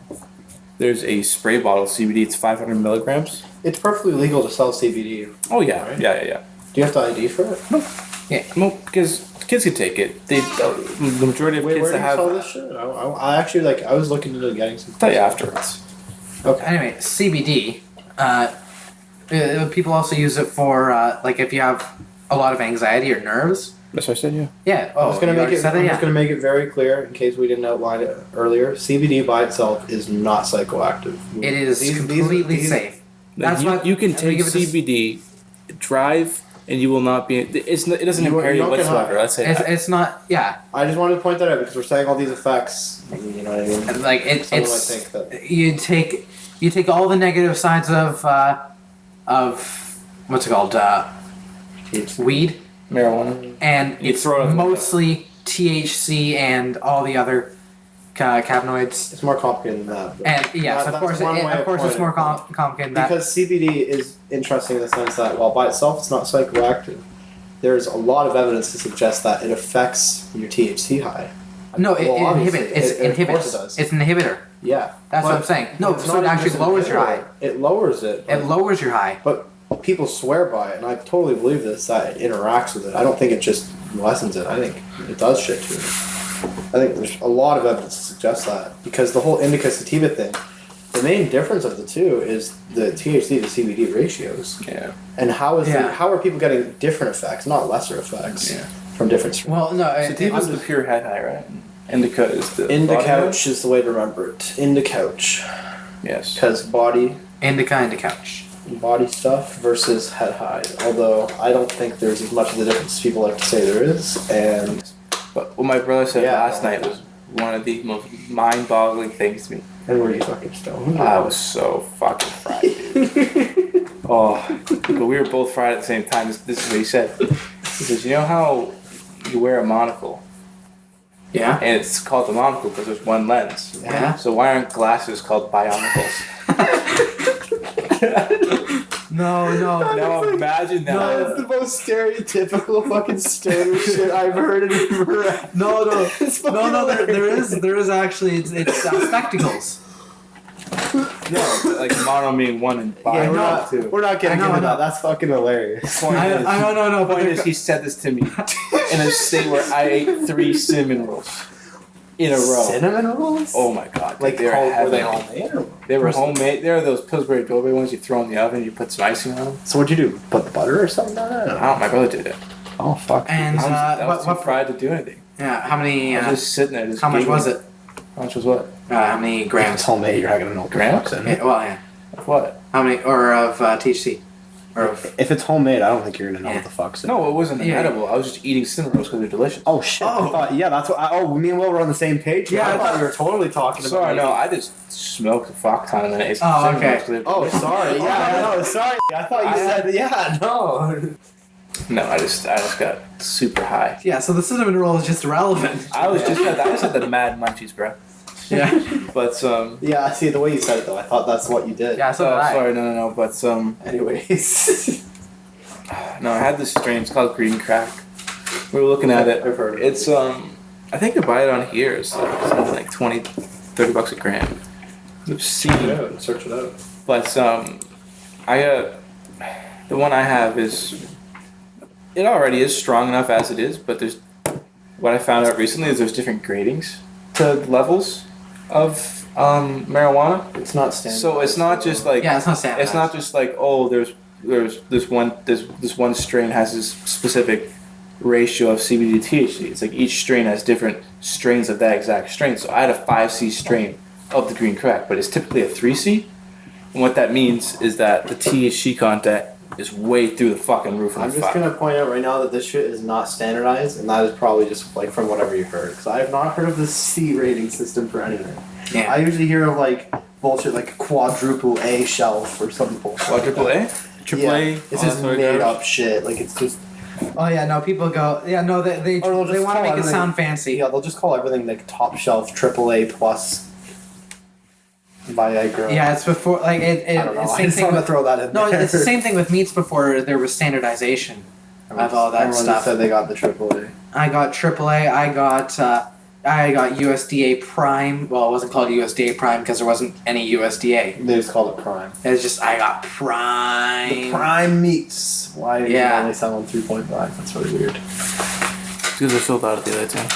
There's a spray bottle of CBD. It's 500 milligrams. it's perfectly legal to sell CBD. Oh yeah, Right. yeah. Do you have to ID for it? Yeah. No, because kids can take it. The majority of Wait, kids where do that you have. sell this shit? I actually I was looking into getting some. I'll tell you afterwards. Anyway, CBD. People also use it for like if you have a lot of anxiety or nerves. That's what I said. Yeah. Yeah. I'm just gonna you make already it. said that? I'm Yeah. just gonna make it very clear in case we didn't outline it earlier. CBD by itself is not psychoactive. It is completely safe. That's you, what you can I'm gonna take give it this- CBD, drive, and you will not be. It doesn't You impair you don't get whatsoever. high. Let's say It's, that. it's not. Yeah. I just wanted to point that out because we're saying all these effects. You know what I mean? Like Someone might it's. think that. You take all the negative sides of what's it called weed, marijuana. and You it's throw it in the mostly THC and all the other cannabinoids. It's more complicated than that. but- And yes, That- of that's course, one way of of course, it's pointing more it. complicated than that. Because CBD is interesting in the sense that while by itself it's not psychoactive, there's a lot of evidence to suggest that it affects your THC high. No, it obviously, inhibits. It of course inhibits. it does. It's an inhibitor. Yeah. That's what But I'm saying. No, it's so not it even actually just lowers your high. It lowers it. It lowers your high. But people swear by it, and I totally believe this, that it interacts with it. I don't think it just lessens it. I think it does shit to it. I think there's a lot of evidence to suggest that. Because the whole indica sativa thing, the main difference of the two is the THC to CBD ratios. Yeah. And how Yeah. how are people getting different effects, not lesser effects, Yeah. from different strains? Well, no, Sativa's the pure head high, right? Indica is the body Indicouch is the way to remember it. Indicouch. high? Yes. Because body indica couch. stuff versus head high. Although I don't think there's as much of the difference as people like to say there is. And But what my brother said Yeah. last night was one of the most mind-boggling things to me. were you fucking stoned? I was so fucking fried, dude. Oh, but we were both fried at the same time. This is what he said. He says, you know how you wear a monocle? Yeah. And it's called a monocle because there's one lens. Yeah. So why aren't glasses called bionicles? No. Now imagine that. No, that's the most stereotypical fucking stoner shit I've heard in forever. No. It's fucking No. hilarious. There is actually it's spectacles. No, like mono meaning one and Yeah, bio know. two. we're not getting I know, into I know. that. That's fucking hilarious. Point is, No. point is, he said this to me in a state where I ate 3 cinnamon rolls in a row. Cinnamon rolls? Oh my god! Like, they were were they heavenly. homemade? Or? They were homemade. They were those Pillsbury Doughboy ones you throw in the oven. You put some icing on them. So what'd you do? Put the butter or something on it? Oh, my brother did it. Oh fuck. And I was what too fried to do anything. Yeah, how many? I was just sitting there. Just How much giggling. was it? How much was what? How many If it's grams? homemade, you're not gonna know what the Grams? fuck's in Yeah, it. well, yeah. Of what? How many? Or of THC? Or of? If it's homemade, I don't think you're gonna know Yeah. what the fuck's in it. No, it wasn't an Yeah. edible. I was just eating cinnamon rolls because they're delicious. Oh shit! Oh. I thought, yeah, that's what. Me and Will were on the same page. Yeah, I I thought thought- we were totally talking about. Sorry, no, making- I just smoked a fuck ton and then ate some Oh, cinnamon okay. rolls 'cause they're Oh, delicious. sorry. Yeah, no, sorry. I thought you said yeah. No. No, I just got super high. Yeah, so the cinnamon roll is just irrelevant. I just had the mad munchies, bro. Yeah. But Yeah, I see the way you said it though. I thought that's what you did. Yeah, so did I. sorry, no, but Anyways. no, I had this strain. It's called Green Crack. We were looking at it. I've heard of it. It's I think to buy it on here is something like $20-$30 a gram. Seek it out and search it out. But I the one I have is it already is strong enough as it is, but there's what I found out recently is there's different gradings to levels of marijuana. It's not standard. So it's not just like Yeah, it's not standard. it's not just like oh there's this one strain has this specific ratio of CBD to THC. It's like each strain has different strains of that exact strain. So I had a 5C strain of the Green Crack, but it's typically a 3C. And what that means is that the THC content is way through the fucking roof of I'm the just fuck. gonna point out right now that this shit is not standardized, and that is probably just like from whatever you heard. Because I have not heard of the C rating system for anything. Yeah. I usually hear of like bullshit like quadruple A shelf or something bullshit. Quadruple A? Triple A? It's all just that sort of made garbage? up shit. Like it's just Oh yeah, no. People go. Yeah, no. They Or they'll just want to call make it everything- sound fancy. yeah. They'll just call everything like top shelf triple A plus Viagra. Yeah, it's before like it. I don't know. It's I same just thing want to with. throw that in. No, there. it's the same thing with meats before there was standardization of all that Everyone stuff. said they got the triple A. I got AAA. I got USDA Prime. Well, it wasn't called USDA Prime because there wasn't any USDA. They just called it Prime. It was just I got Prime. The Prime meats. Why is Yeah. it only selling 3.5? That's really weird. Because they're sold out at the other time.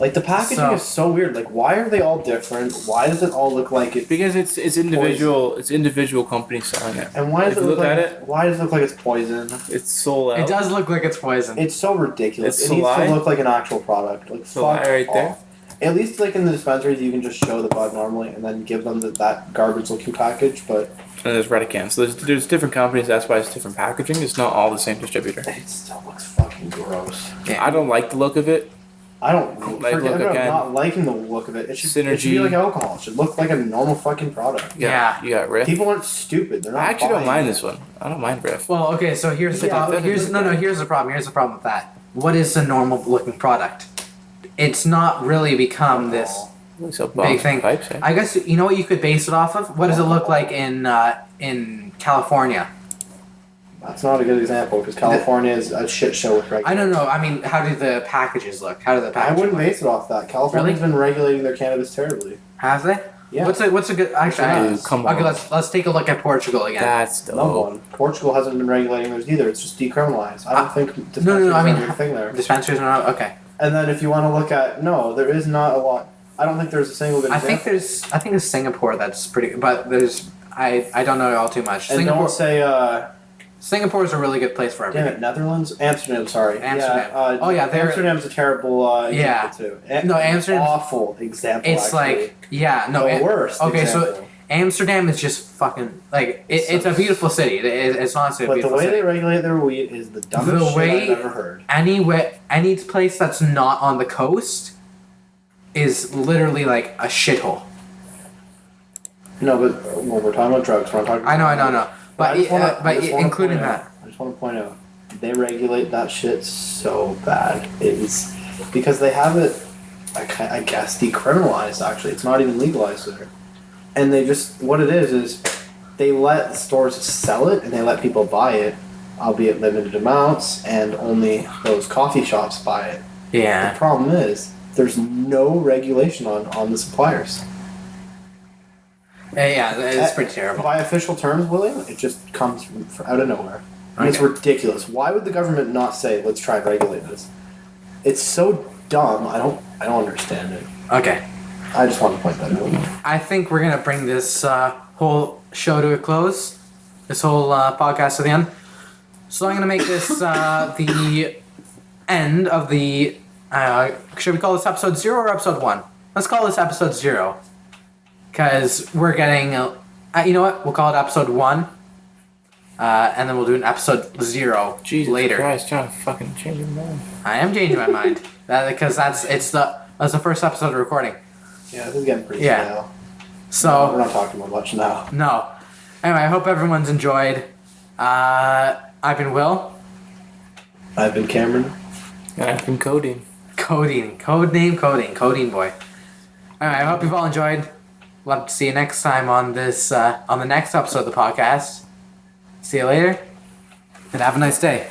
Like the packaging So- is so weird. Like why are they all different? Why does it all look like it? Because it's individual companies selling it. And why does If it you look look like at it- Why does it look like it's poison? It's sold out. It does look like it's poison. It's so ridiculous. It's It needs Solai? to look like an actual product. Like Solai fuck right there? off. At least like in the dispensaries, you can just show the bud normally and then give them that garbage looking package. But And there's Reticans. So there's different companies. That's why it's different packaging. It's not all the same distributor. it still looks fucking gross. Yeah. I don't like the look of it. I don't Like, forget look about again. not liking the look of it. It should be Synergy. like alcohol. It should look like a normal fucking product. Yeah. You got Riff. People aren't stupid. They're not. I actually don't buying mind it. this one. I don't mind Riff. Well, okay. So here's the Yeah, problem. definitely. Here's the problem. Here's the problem with that. What is a normal looking product? It's not really become this Looks so big thing. Pipes, eh? I guess you know what you could base it off of. What does it look like in California? That's not a good example because California is a shit show with I regulation. don't know. I mean, how do the packages look? How do the I packages wouldn't look? base it off that. California's been regulating their cannabis terribly. Have they? Yeah. What's a good actually? Dude, come Okay, on. let's take a look at Portugal again. That's dope. No one. Portugal hasn't been regulating theirs either. It's just decriminalized. I don't think no, I mean, are a thing there. Dispensaries are not okay. And then if you want to look at there is not a lot. I don't think there's a single good I think example. there's Singapore that's pretty, but there's I don't know all too much. And Singapore don't say Singapore is a really good place for damn everything. it, Netherlands, Amsterdam. Sorry, Amsterdam. Yeah, Oh, yeah, they're- Amsterdam's a terrible Yeah. example too. No, Amsterdam's- awful example. It's actually. like no the worst. Okay, example. so Amsterdam is just fucking like it's a beautiful city. It's honestly a But the beautiful way city. they regulate their weed is the dumbest The shit way- I've ever heard. Any place that's not on the coast is literally like a shithole. No, but when we're talking about drugs, we're not talking. I know, I but just wanna- I but just wanna including point out- that. I just want to point out they regulate that shit so bad. It is because they have it, I guess, decriminalized. Actually, it's not even legalized there, and they just what it is they let stores sell it and they let people buy it, albeit limited amounts, and only those coffee shops buy it. Yeah. The problem is there's no regulation on the suppliers. Yeah, it's pretty terrible. By official terms, William, it just comes from out of nowhere. And it's Okay. ridiculous. Why would the government not say, "Let's try and regulate this"? It's so dumb. I don't understand it. Okay. I just want to point that out. I think we're gonna bring this whole show to a close. This whole podcast to the end. So I'm gonna make this the end of the. Should we call this episode 0 or episode 1? Let's call this episode 0. Because we're getting. You know what? We'll call it episode 1. And then we'll do an episode 0 Jesus later. Christ, trying to fucking change your mind. I am changing my mind. Because that's the first episode of recording. Yeah, this is getting pretty Yeah. stale. So. We're not talking about much now. No. Anyway, I hope everyone's enjoyed. I've been Will. I've been Cameron. I've been Codeine. Codeine. Codename Codeine. Codeine boy. Anyway, I hope you've all enjoyed. Love to see you next time on this on the next episode of the podcast. See you later. And have a nice day.